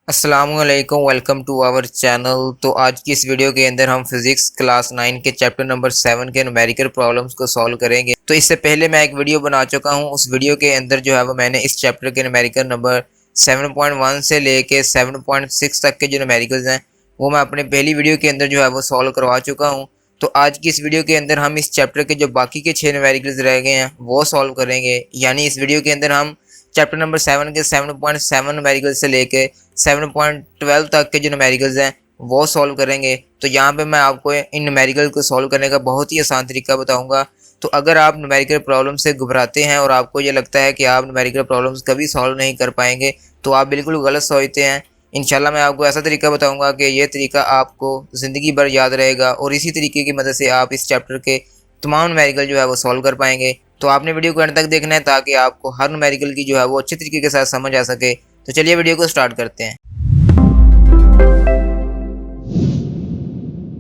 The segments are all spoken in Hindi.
अस्सलामुअलैकुम, वेलकम टू आवर चैनल। तो आज की इस वीडियो के अंदर हम फिजिक्स क्लास 9 के चैप्टर नंबर 7 के न्यूमेरिकल प्रॉब्लम्स को सॉल्व करेंगे। तो इससे पहले मैं एक वीडियो बना चुका हूं। उस वीडियो के अंदर जो है वो मैंने इस चैप्टर के न्यूमेरिकल नंबर 7.1 से लेके 7.6 तक के जो न्यूमेरिकल्स हैं वो मैं अपने पहली वीडियो के अंदर जो है वो सॉल्व करवा चुका हूँ। तो आज की इस वीडियो के अंदर हम इस चैप्टर के जो बाकी के 6 न्यूमेरिकल्स रह गए हैं वो सॉल्व करेंगे। यानी इस वीडियो के अंदर हम चैप्टर नंबर 7 के 7.7 न्यूमेरिकल से लेके 7.12 तक के जो न्यूमेरिकल्स हैं वो सॉल्व करेंगे। तो यहाँ पे मैं आपको इन न्यूमेरिकल को सॉल्व करने का बहुत ही आसान तरीका बताऊंगा। तो अगर आप न्यूमेरिकल प्रॉब्लम से घबराते हैं और आपको ये लगता है कि आप न्यूमेरिकल प्रॉब्लम्स कभी सॉल्व नहीं कर पाएंगे तो आप बिल्कुल गलत सोचते हैं। इंशाल्लाह मैं आपको ऐसा तरीका बताऊंगा कि ये तरीका आपको ज़िंदगी भर याद रहेगा और इसी तरीके की मदद से आप इस चैप्टर के तमाम न्यूमेरिकल जो है वो सॉल्व कर पाएंगे। तो आपने वीडियो को एंड तक देखना है ताकि आपको हर न्यूमेरिकल की जो है वो अच्छे तरीके के साथ समझ आ सके। तो चलिए वीडियो को स्टार्ट करते हैं।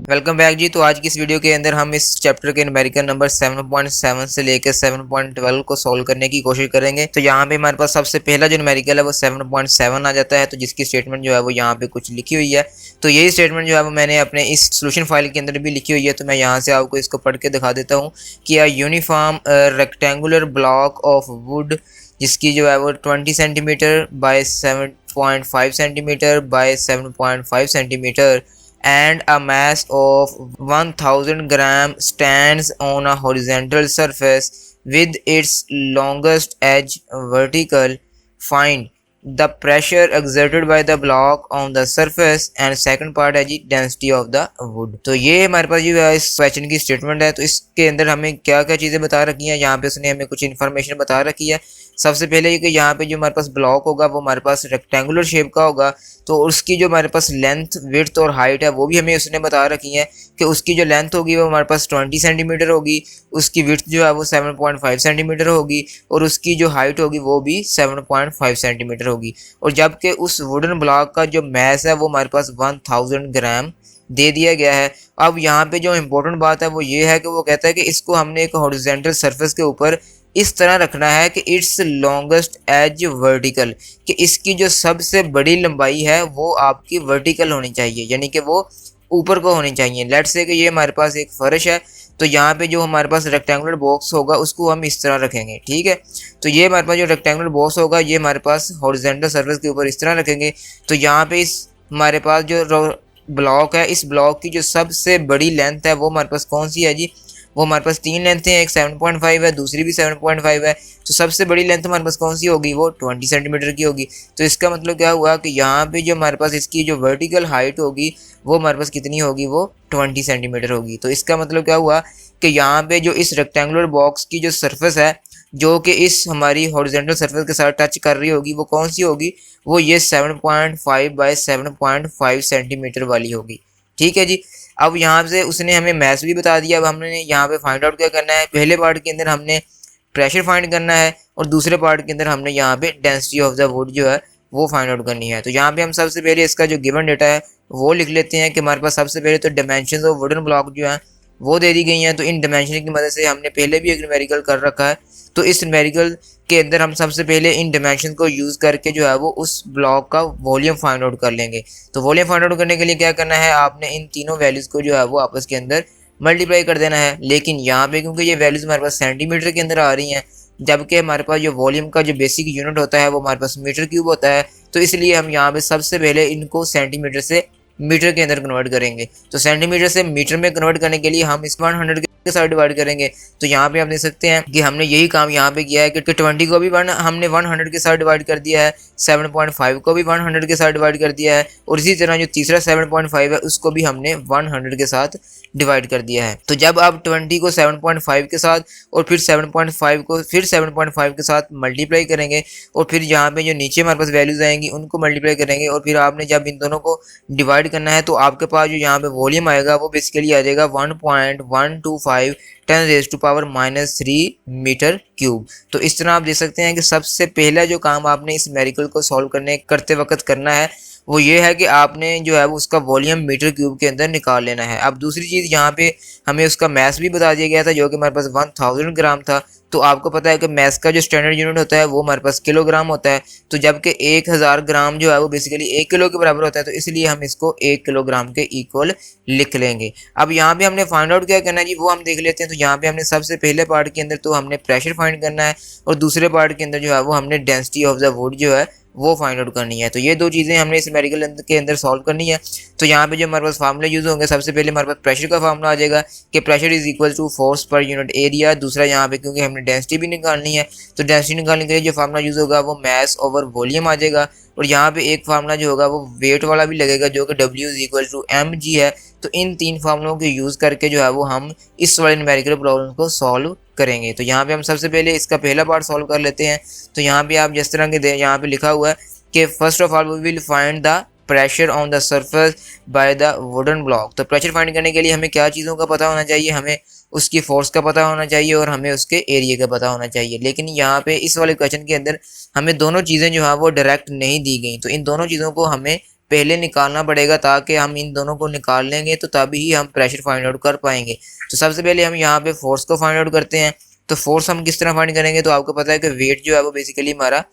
वेलकम बैक जी। तो आज की इस वीडियो के अंदर हम इस चैप्टर के न्यूमेरिकल नंबर 7.7 से लेकर 7.12 को सॉल्व करने की कोशिश करेंगे। तो यहाँ पे हमारे पास सबसे पहला जो न्यूमेरिकल है वो 7.7 आ जाता है। तो जिसकी स्टेटमेंट जो है वो यहाँ पे कुछ लिखी हुई है। तो यही स्टेटमेंट जो है वो मैंने अपने इस सोल्यूशन फाइल के अंदर भी लिखी हुई है। तो मैं यहाँ से आपको इसको पढ़ के दिखा देता हूँ कि uniform rectangular block of would जिसकी जो है वो 20 centimetre bye 7.5 centimetre bye 7.5 centimetre and a mass of 1000 gram stands on a horizontal surface with its longest edge vertical. Find the pressure exerted by the block on the surface and second part है जी density of the wood। तो ये हमारे पास जो है इस क्वेश्चन की स्टेटमेंट है। तो इसके अंदर हमें क्या क्या चीज़ें बता रखी हैं, यहाँ पे उसने हमें कुछ इन्फॉर्मेशन बता रखी है। सबसे पहले कि यहाँ पे जो हमारे पास ब्लॉक होगा वो हमारे पास रेक्टेंगुलर शेप का होगा। तो उसकी जो हमारे पास लेंथ, विड्थ और हाइट है वो भी हमें उसने बता रखी है कि उसकी जो लेंथ होगी वो हमारे पास 20 सेंटीमीटर होगी, उसकी विड्थ जो है वो 7.5 सेंटीमीटर होगी और उसकी जो हाइट होगी वो भी 7.5 सेंटीमीटर होगी। और जबकि उस वुडन ब्लॉक का जो मैस है वो हमारे पास 1000 ग्राम दे दिया गया है। अब यहाँ पे जो इम्पोर्टेंट बात है वो ये है कि वो कहता है कि इसको हमने एक हॉरिजॉन्टल सरफेस के ऊपर इस तरह रखना है कि इट्स लॉन्गेस्ट एज वर्टिकल, कि इसकी जो सबसे बड़ी लंबाई है वो आपकी वर्टिकल होनी चाहिए, यानी कि वो ऊपर को होनी चाहिए। लेट्स से कि ये हमारे पास एक फर्श है। तो यहाँ पे जो हमारे पास रेक्टेंगुलर बॉक्स होगा उसको हम इस तरह रखेंगे, ठीक है। तो ये हमारे पास जो रेक्टेंगुलर बॉक्स होगा ये हमारे पास हॉरिजॉन्टल सरफेस के ऊपर इस तरह रखेंगे। तो यहाँ पे इस हमारे पास जो ब्लॉक है, इस ब्लॉक की जो सबसे बड़ी लेंथ है वो हमारे पास कौन सी है जी? वो हमारे पास 3 लेंथ है, एक 7.5 है, दूसरी भी 7.5 है। तो सबसे बड़ी लेंथ हमारे पास कौन सी होगी? वो 20 सेंटीमीटर की होगी। तो इसका मतलब क्या हुआ कि यहाँ पे जो हमारे पास इसकी जो वर्टिकल हाइट होगी वो हमारे पास कितनी होगी? वो 20 सेंटीमीटर होगी। तो इसका मतलब क्या हुआ कि यहाँ पे जो इस रेक्टेंगुलर बॉक्स की जो सरफेस है जो कि इस हमारी हॉरिजॉन्टल सरफेस के साथ टच कर रही होगी वो कौन सी होगी? वो ये 7.5 बाय 7.5 सेंटीमीटर वाली होगी, ठीक है जी। अब यहाँ से उसने हमें मैथ्स भी बता दिया। अब हमने यहाँ पे फाइंड आउट क्या करना है? पहले पार्ट के अंदर हमने प्रेशर फाइंड करना है और दूसरे पार्ट के अंदर हमने यहाँ पे डेंसिटी ऑफ द वुड जो है वो फाइंड आउट करनी है। तो यहाँ पे हम सबसे पहले इसका जो गिवन डेटा है वो लिख लेते हैं कि हमारे पास सबसे पहले तो डायमेंशंस ऑफ वुडन ब्लॉक जो है वो दे दी गई हैं। तो इन डायमेंशन की मदद से हमने पहले भी एक न्यूमेरिकल कर रखा है। तो इस न्यूमेरिकल के अंदर हम सबसे पहले इन डायमेंशन को यूज़ करके जो है वो उस ब्लॉक का वॉल्यूम फाइंड आउट कर लेंगे। तो वॉल्यूम फाइंड आउट करने के लिए क्या करना है? आपने इन तीनों वैल्यूज़ को जो है वो आपस के अंदर मल्टीप्लाई कर देना है। लेकिन यहाँ पे क्योंकि ये वैल्यूज़ हमारे पास सेंटीमीटर के अंदर आ रही हैं, जबकि हमारे पास जो वॉल्यूम का जो बेसिक यूनिट होता है वो हमारे पास मीटर क्यूब होता है। तो इसलिए हम यहाँ पे सबसे पहले इनको सेंटीमीटर से मीटर के अंदर कन्वर्ट करेंगे। तो सेंटीमीटर से मीटर में कन्वर्ट करने के लिए हम इसको 100 के साथ डिवाइड करेंगे। तो यहाँ पे आप देख सकते हैं कि हमने यही काम यहाँ पे किया है कि 20 को भी हमने 100 के साथ डिवाइड कर दिया है, 7.5 को भी 100 के साथ डिवाइड कर दिया है और इसी तरह जो तीसरा 7.5 है उसको भी हमने 100 के साथ डिवाइड कर दिया है। तो जब आप 20 को 7.5 के साथ और फिर 7.5 को फिर 7.5 के साथ मल्टीप्लाई करेंगे और फिर यहाँ पे जो नीचे हमारे पास वैल्यूज आएंगी उनको मल्टीप्लाई करेंगे और फिर आपने जब इन दोनों को डिवाइड करना है तो आपके पास जो यहाँ पे वॉल्यूम आएगा वो बेसिकली आ जाएगा 1.125 10⁻³ मीटर क्यूब। तो इस तरह आप देख सकते हैं कि सबसे पहला जो काम आपने इस न्यूमेरिकल को सॉल्व करते वक्त करना है वो ये है कि आपने जो है वो उसका वॉल्यूम मीटर क्यूब के अंदर निकाल लेना है। अब दूसरी चीज़ यहाँ पे हमें उसका मैस भी बता दिया गया था जो कि हमारे पास 1000 ग्राम था। तो आपको पता है कि मैस का जो स्टैंडर्ड यूनिट होता है वो हमारे पास किलोग्राम होता है, तो जबकि 1000 ग्राम जो है वो बेसिकली 1 किलो के बराबर होता है, तो इसलिए हम इसको 1 किलोग्राम के इक्वल लिख लेंगे। अब यहाँ पे हमने फाइंड आउट क्या करना है जी, वो हम देख लेते हैं। तो यहाँ पे हमने सबसे पहले पार्ट के अंदर तो हमने प्रेशर फाइंड करना है, और दूसरे पार्ट के अंदर जो है वो हमने डेंसिटी ऑफ द वुड जो है वो फाइंड आउट करनी है। तो ये दो चीज़ें हमने इस न्यूमेरिकल के अंदर सॉल्व करनी है। तो यहाँ पे जो हमारे पास फार्मूले यूज़ होंगे, सबसे पहले हमारे पास प्रेशर का फार्मूला आ जाएगा कि pressure is equal to force per unit area. दूसरा यहाँ पे क्योंकि हमने डेंसिटी भी निकालनी है, तो डेंसिटी निकालने के लिए जो फार्मूला यूज़ होगा वो मैस ओवर वॉल्यूम आ जाएगा। और यहाँ पे एक फार्मूला जो होगा वो वेट वाला भी लगेगा, जो कि W is equal to mg है। तो इन तीन फार्मूलों के यूज़ करके जो है वो हम इस वाले न्यूमेरिकल प्रॉब्लम को सॉल्व करेंगे। तो यहाँ पे हम सबसे पहले इसका पहला पार्ट सॉल्व कर लेते हैं। तो यहाँ पे आप जिस तरह के यहाँ पे लिखा हुआ है कि first of all we will find the pressure on the surface by the wooden block. तो प्रेशर फाइंड करने के लिए हमें क्या चीज़ों का पता होना चाहिए, हमें उसकी फोर्स का पता होना चाहिए और हमें उसके एरिया का पता होना चाहिए। लेकिन यहाँ पे इस वाले क्वेश्चन के अंदर हमें दोनों चीज़ें जो है वो डायरेक्ट नहीं दी गई, तो इन दोनों चीज़ों को हमें पहले निकालना पड़ेगा, ताकि हम इन दोनों को निकाल लेंगे तो तभी ही हम प्रेशर फाइंड आउट कर पाएंगे। तो सबसे पहले हम यहाँ पे फोर्स को फाइंड आउट करते हैं। तो फोर्स हम किस तरह फाइंड करेंगे, तो आपको पता है कि वेट जो है वो बेसिकली हमारा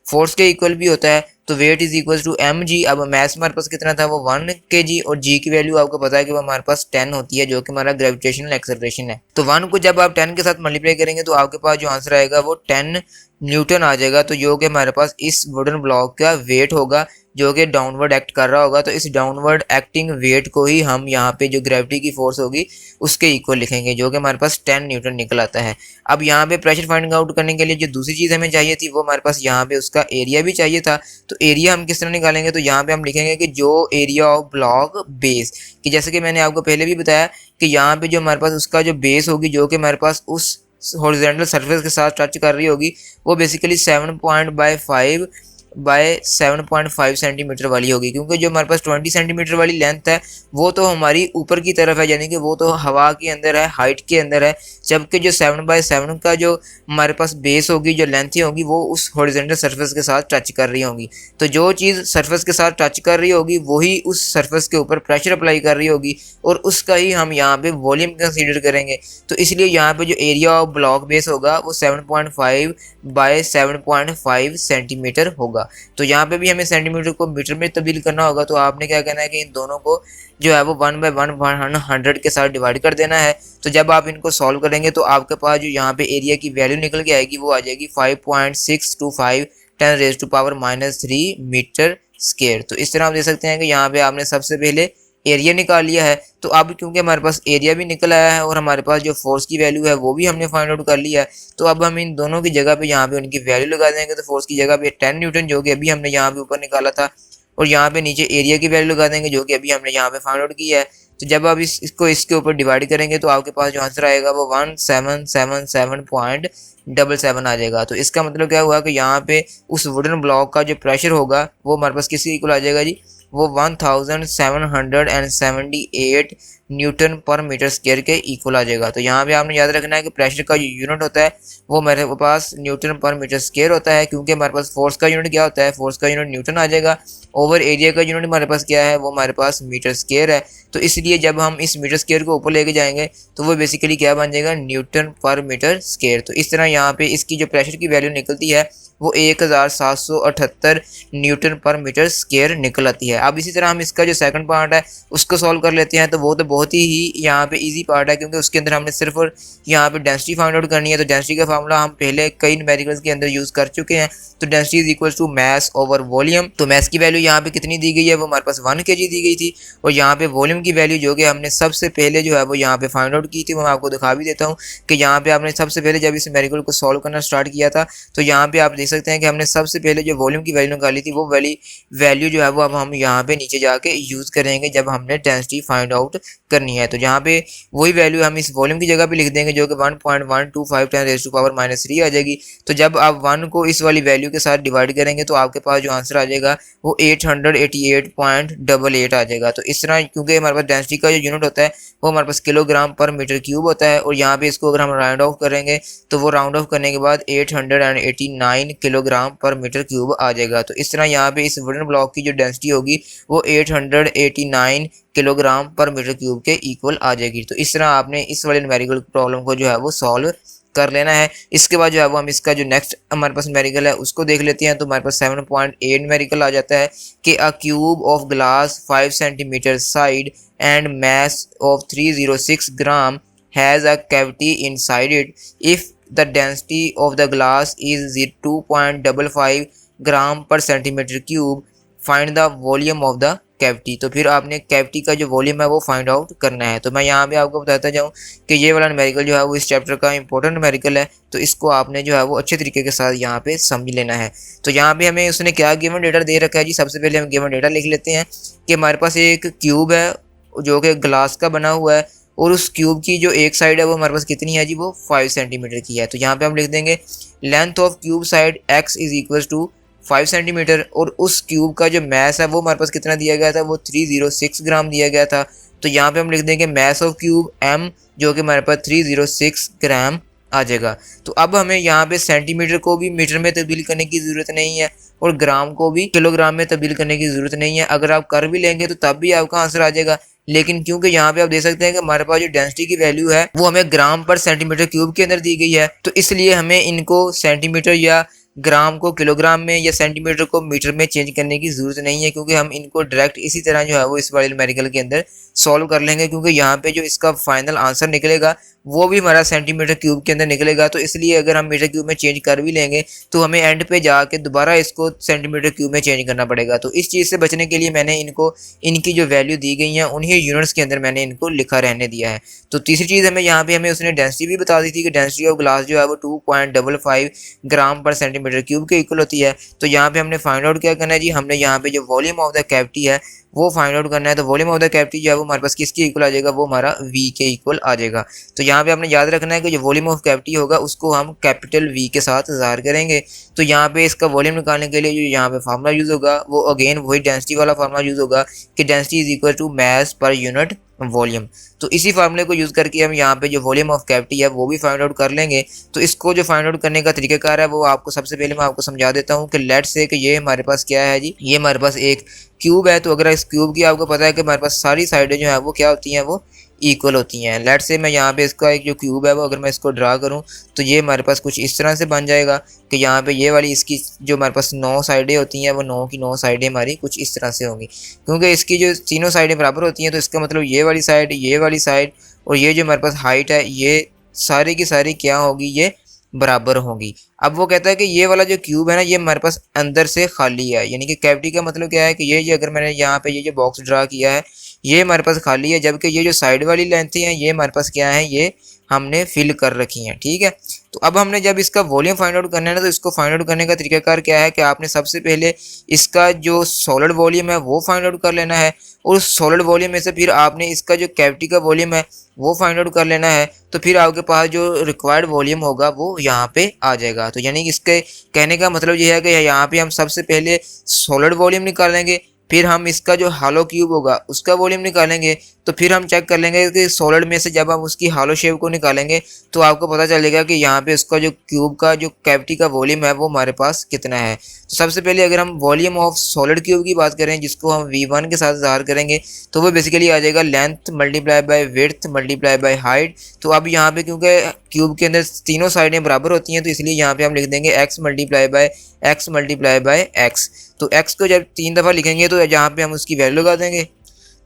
फोर्स के इक्वल भी होता है। तो weight is equal to mg। अब मैस हमारे पास कितना था, वो 1 kg, और g की वैल्यू आपको पता है कि वो हमारे पास 10 होती है, जो कि हमारा ग्रेविटेशनल एक्सेलरेशन है। तो 1 को जब आप 10 के साथ मल्टीप्लाई करेंगे तो आपके पास जो आंसर आएगा वो 10 न्यूटन आ जाएगा। तो जो कि हमारे पास इस वुडन ब्लॉक का वेट होगा, जो कि डाउनवर्ड एक्ट कर रहा होगा। तो इस डाउनवर्ड एक्टिंग वेट को ही हम यहाँ पे जो ग्रेविटी की फोर्स होगी उसके इक्वल लिखेंगे, जो कि हमारे पास 10 न्यूटन निकल आता है। अब यहाँ पे प्रेशर फाइंड आउट करने के लिए जो दूसरी चीज़ हमें चाहिए थी, वो हमारे पास यहाँ पे उसका एरिया भी चाहिए था। तो एरिया हम किस तरह निकालेंगे, तो यहाँ पे हम लिखेंगे कि जो एरिया ऑफ ब्लॉक बेस, कि जैसे कि मैंने आपको पहले भी बताया कि यहाँ पे जो हमारे पास उसका जो बेस होगी, जो कि हमारे पास उस हॉरिजॉन्टल सरफेस के साथ टच कर रही होगी, वो बेसिकली 7.5 सेंटीमीटर वाली होगी। क्योंकि जो हमारे पास 20 सेंटीमीटर वाली लेंथ है वो तो हमारी ऊपर की तरफ है, यानी कि वो तो हवा के अंदर है, हाइट के अंदर है। जबकि जो 7/7 का जो हमारे पास बेस होगी, जो लेंथ होगी, वो उस हॉरिजॉन्टल सरफेस के साथ टच कर रही होगी। तो जो चीज़ सरफेस के साथ टच कर रही होगी वही उस सरफेस के ऊपर प्रेशर अप्लाई कर रही होगी, और उसका ही हम यहाँ पे वॉल्यूम कंसीडर करेंगे। तो इसलिए यहाँ पे जो एरिया ऑफ ब्लॉक बेस होगा वो 7.5 सेंटीमीटर होगा। तो यहाँ पे भी हमें सेंटीमीटर को मीटर में तब्दील करना होगा। तो आपने क्या करना है कि इन दोनों को जो है वो 1/100 के साथ डिवाइड कर देना है। तो जब आप इनको सॉल्व करेंगे तो आपके पास जो यहाँ पे एरिया की वैल्यू निकल के आएगी वो आ जाएगी 5.625 10⁻³ मीटर स्क्वायर। तो इस तरह आप देख सकते हैं कि यहाँ पे आपने सबसे पहले एरिया निकाल लिया है। तो अब क्योंकि हमारे पास एरिया भी निकल आया है और हमारे पास जो फोर्स की वैल्यू है वो भी हमने फाइंड आउट कर लिया है, तो अब हम इन दोनों की जगह पे यहाँ पे उनकी वैल्यू लगा देंगे। तो फोर्स की जगह पे 10 न्यूटन जो कि अभी हमने यहाँ पे ऊपर निकाला था, और यहाँ पे नीचे एरिया की वैल्यू लगा देंगे जो कि अभी हमने यहाँ पे फाइंड आउट किया है। तो जब आप इसको इसके ऊपर डिवाइड करेंगे तो आपके पास जो आंसर आएगा वो 1777.77 आ जाएगा। तो इसका मतलब क्या हुआ कि यहाँ पे उस वुडन ब्लॉक का जो प्रेशर होगा वो हमारे पास किसके इक्वल आ जाएगा जी, वो 1778 न्यूटन पर मीटर स्क्वायर के इक्वल आ जाएगा। तो यहाँ पे आपने याद रखना है कि प्रेशर का जो यूनिट होता है वो हमारे पास न्यूटन पर मीटर स्क्वायर होता है, क्योंकि हमारे पास फोर्स का यूनिट क्या होता है, फोर्स का यूनिट न्यूटन आ जाएगा। ओवर एरिया का यूनिट हमारे पास क्या है, वो हमारे पास मीटर स्क्वायर है। तो इसलिए जब हम इस मीटर स्क्वायर को ऊपर लेके जाएंगे तो वो बेसिकली क्या बन जाएगा, न्यूटन पर मीटर स्क्वायर। तो इस तरह यहाँ पे इसकी जो प्रेशर की वैल्यू निकलती है वो 1778 न्यूटन पर मीटर स्क्वायर निकल आती है। अब इसी तरह हम इसका जो सेकंड पार्ट है उसको सॉल्व कर लेते हैं। तो वो तो बहुत ही यहाँ पे इजी पार्ट है, क्योंकि उसके अंदर हमने सिर्फ और यहाँ पे डेंसिटी फाइंड आउट करनी है। तो डेंसिटी का फार्मूला हम पहले कई न्यूमेरिकल्स के अंदर यूज़ कर चुके हैं। तो density is equal to mass over volume. तो मैस की वैल्यू यहाँ पे कितनी दी गई है, वो हमारे पास 1 kg दी गई थी। और यहाँ पे वॉल्यूम की वैल्यू जो कि हमने सबसे पहले जो है वो यहाँ पे फाइंड आउट की थी, वो मैं आपको दिखा भी देता हूँ कि यहाँ पे आपने सबसे पहले जब इस न्यूमेरिकल को सॉल्व करना स्टार्ट किया था तो यहाँ पे आप देख सकते हैं कि हमने सबसे पहले जो वॉल्यूम की वैल्यू निकाली थी वो वैल्यू जो है वो अब हम यहाँ पे नीचे जाके यूज़ करेंगे जब हमने डेंसिटी फाइंड आउट करनी है। तो यहाँ पे वही वैल्यू हम इस वॉल्यूम की जगह पे लिख देंगे, जो कि 1.125 10⁻³ आ जाएगी। तो जब आप 1 को इस वाली वैल्यू के साथ डिवाइड करेंगे तो आपके पास जो आंसर आ जाएगा वो 888.88 आ जाएगा। तो इस तरह क्योंकि हमारे पास डेंसिटी का जो यूनिट होता है वो हमारे पास किलोग्राम पर मीटर क्यूब होता है, और यहाँ पे इसको अगर हम राउंड ऑफ करेंगे तो वो राउंड ऑफ करने के बाद 889 किलोग्राम पर मीटर क्यूब आ जाएगा। तो इस तरह यहाँ पे इस वुडन ब्लॉक की जो डेंसिटी होगी वो 889 किलोग्राम पर मीटर क्यूब के इक्वल आ जाएगी। तो इस तरह आपने इस वाले न्यूमेरिकल प्रॉब्लम को जो है वो सॉल्व कर लेना है। इसके बाद जो है वो हम इसका जो नेक्स्ट हमारे पास न्यूमेरिकल है उसको देख लेते हैं। तो हमारे पास 7.8 न्यूमेरिकल आ जाता है कि अ cube of glass 5 centimetre side and mass of 306 gram has a cavity inside it. If the density of the glass is 2.55 gram per centimeter cube, find the volume of the cavity. तो फिर आपने कैविटी का जो वॉल्यूम है वो फाइंड आउट करना है। तो मैं यहाँ पे आपको बताता जाऊँ कि ये वाला न्यूमेरिकल जो है वो इस चैप्टर का इंपॉर्टेंट न्यूमेरिकल है, तो इसको आपने जो है वो अच्छे तरीके के साथ यहाँ पे समझ लेना है। तो यहाँ पे हमें उसने क्या गिवन डेटा दे रखा है जी। सबसे पहले हम गिवन डेटा लिख लेते हैं कि हमारे पास एक क्यूब है जो कि ग्लास का बना हुआ है और उस क्यूब की जो एक साइड है वो हमारे पास कितनी है जी, वो 5 सेंटीमीटर की है। तो यहाँ पे हम लिख देंगे length of cube side x is equal to 5 centimetre और उस क्यूब का जो मैस है वो हमारे पास कितना दिया गया था, वो 306 ग्राम दिया गया था। तो यहाँ पे हम लिख देंगे मैस ऑफ क्यूब m जो कि हमारे पास 306 ग्राम आ जाएगा। तो अब हमें यहाँ पे सेंटीमीटर को भी मीटर में तब्दील करने की ज़रूरत नहीं है और ग्राम को भी किलोग्राम में तब्दील करने की ज़रूरत नहीं है। अगर आप कर भी लेंगे तो तब भी आपका आंसर आ जाएगा, लेकिन क्योंकि यहाँ पे आप देख सकते हैं कि हमारे पास जो डेंसिटी की वैल्यू है वो हमें ग्राम पर सेंटीमीटर क्यूब के अंदर दी गई है, तो इसलिए हमें इनको सेंटीमीटर या ग्राम को किलोग्राम में या सेंटीमीटर को मीटर में चेंज करने की ज़रूरत नहीं है, क्योंकि हम इनको डायरेक्ट इसी तरह जो है वो इस वाले न्यूमेरिकल के अंदर सॉल्व कर लेंगे। क्योंकि यहाँ पे जो इसका फाइनल आंसर निकलेगा वो भी हमारा सेंटीमीटर क्यूब के अंदर निकलेगा। तो इसलिए अगर हम मीटर क्यूब में चेंज कर भी लेंगे तो हमें एंड पे जाके दोबारा इसको सेंटीमीटर क्यूब में चेंज करना पड़ेगा। तो इस चीज़ से बचने के लिए मैंने इनको इनकी जो वैल्यू दी गई है उन्हीं यूनिट्स के अंदर मैंने इनको लिखा रहने दिया है। तो तीसरी चीज़ हमें यहाँ पे हमें उसने डेंसिटी भी बता दी थी कि डेंसिटी ऑफ ग्लास जो है वो 2.55 ग्राम पर सेंटीमीटर क्यूब के इक्वल होती है। तो यहाँ पे हमने फाइंड आउट क्या करना है जी, हमने यहाँ पे जो वॉल्यूम ऑफ द कैविटी है वो फाइंड आउट करना है। तो वॉल्यूम ऑफ द कैविटी जो है वो हमारे पास किसके इक्वल आ जाएगा, वो हमारा V के इक्वल आ जाएगा। तो यहाँ पे आपने याद रखना है कि जो वॉल्यूम ऑफ कैविटी होगा उसको हम कैपिटल V के साथ ज़ाहिर करेंगे। तो यहाँ पे इसका वॉल्यूम निकालने के लिए जो यहाँ पे फार्मूला यूज़ होगा वो अगेन वही डेंसिटी वाला फार्मूला यूज़ होगा कि density is equal to mass per unit volume. तो इसी फार्मूले को यूज़ करके हम यहाँ पे जो वॉल्यूम ऑफ कैविटी है वो भी फाइंड आउट कर लेंगे। तो इसको जो फाइंड आउट करने का तरीकाकार है वो आपको सबसे पहले मैं आपको समझा देता हूँ कि लेट्स से कि ये हमारे पास क्या है जी, ये हमारे पास एक क्यूब है। तो अगर इस क्यूब की आपको पता है कि हमारे पास सारी साइडें जो है वो क्या होती हैं, वो इक्वल होती हैं। लेट्स से मैं यहाँ पे इसका एक जो क्यूब है वो अगर मैं इसको ड्रा करूँ तो ये हमारे पास कुछ इस तरह से बन जाएगा कि यहाँ पे ये वाली इसकी जो हमारे पास 9 साइडें होती हैं वो 9 की 9 साइडें हमारी कुछ इस तरह से होंगी। क्योंकि इसकी जो तीनों साइडें बराबर होती हैं तो इसका मतलब ये वाली साइड, ये वाली साइड और ये जो हमारे पास हाइट है ये सारी की सारी क्या होगी, ये बराबर होंगी। अब वो कहता है कि ये वाला जो क्यूब है ना ये हमारे पास अंदर से खाली है, यानी कि कैविटी का मतलब क्या है कि ये अगर मैंने यहाँ पे ये जो बॉक्स ड्रा किया है ये हमारे पास खाली है, जबकि ये जो साइड वाली लेंथें हैं ये हमारे पास क्या है, ये हमने फिल कर रखी हैं। ठीक है, तो अब हमने जब इसका वॉल्यूम फाइंड आउट करना है ना तो इसको फाइंड आउट करने का तरीकाकार क्या है कि आपने सबसे पहले इसका जो सॉलिड वॉल्यूम है वो फाइंड आउट कर लेना है और उस सॉलिड वॉल्यूम में से फिर आपने इसका जो कैविटी का वॉल्यूम है वो फाइंड आउट कर लेना है। तो फिर आपके पास जो रिक्वायर्ड वॉल्यूम होगा वो यहाँ पे आ जाएगा। तो यानी कि इसके कहने का मतलब ये है कि यहाँ पे हम सबसे पहले सॉलिड वॉल्यूम निकालेंगे, फिर हम इसका जो हालो क्यूब होगा उसका वॉल्यूम निकालेंगे, तो फिर हम चेक कर लेंगे कि सॉलिड में से जब हम उसकी हालो शेप को निकालेंगे तो आपको पता चलेगा कि यहाँ पे उसका जो क्यूब का जो कैविटी का वॉल्यूम है वो हमारे पास कितना है। तो सबसे पहले अगर हम वॉल्यूम ऑफ सॉलिड क्यूब की बात करें जिसको हम V1 के साथ ज़ाहिर करेंगे तो वो बेसिकली आ जाएगा length multiply by width multiply by height. तो अब यहाँ पे क्योंकि क्यूब के अंदर तीनों साइडें बराबर होती हैं तो इसलिए यहाँ पे हम लिख देंगे x मल्टीप्लाई बाय x। तो x को जब 3 दफ़ा लिखेंगे तो यहाँ पे हम उसकी वैल्यू लगा देंगे।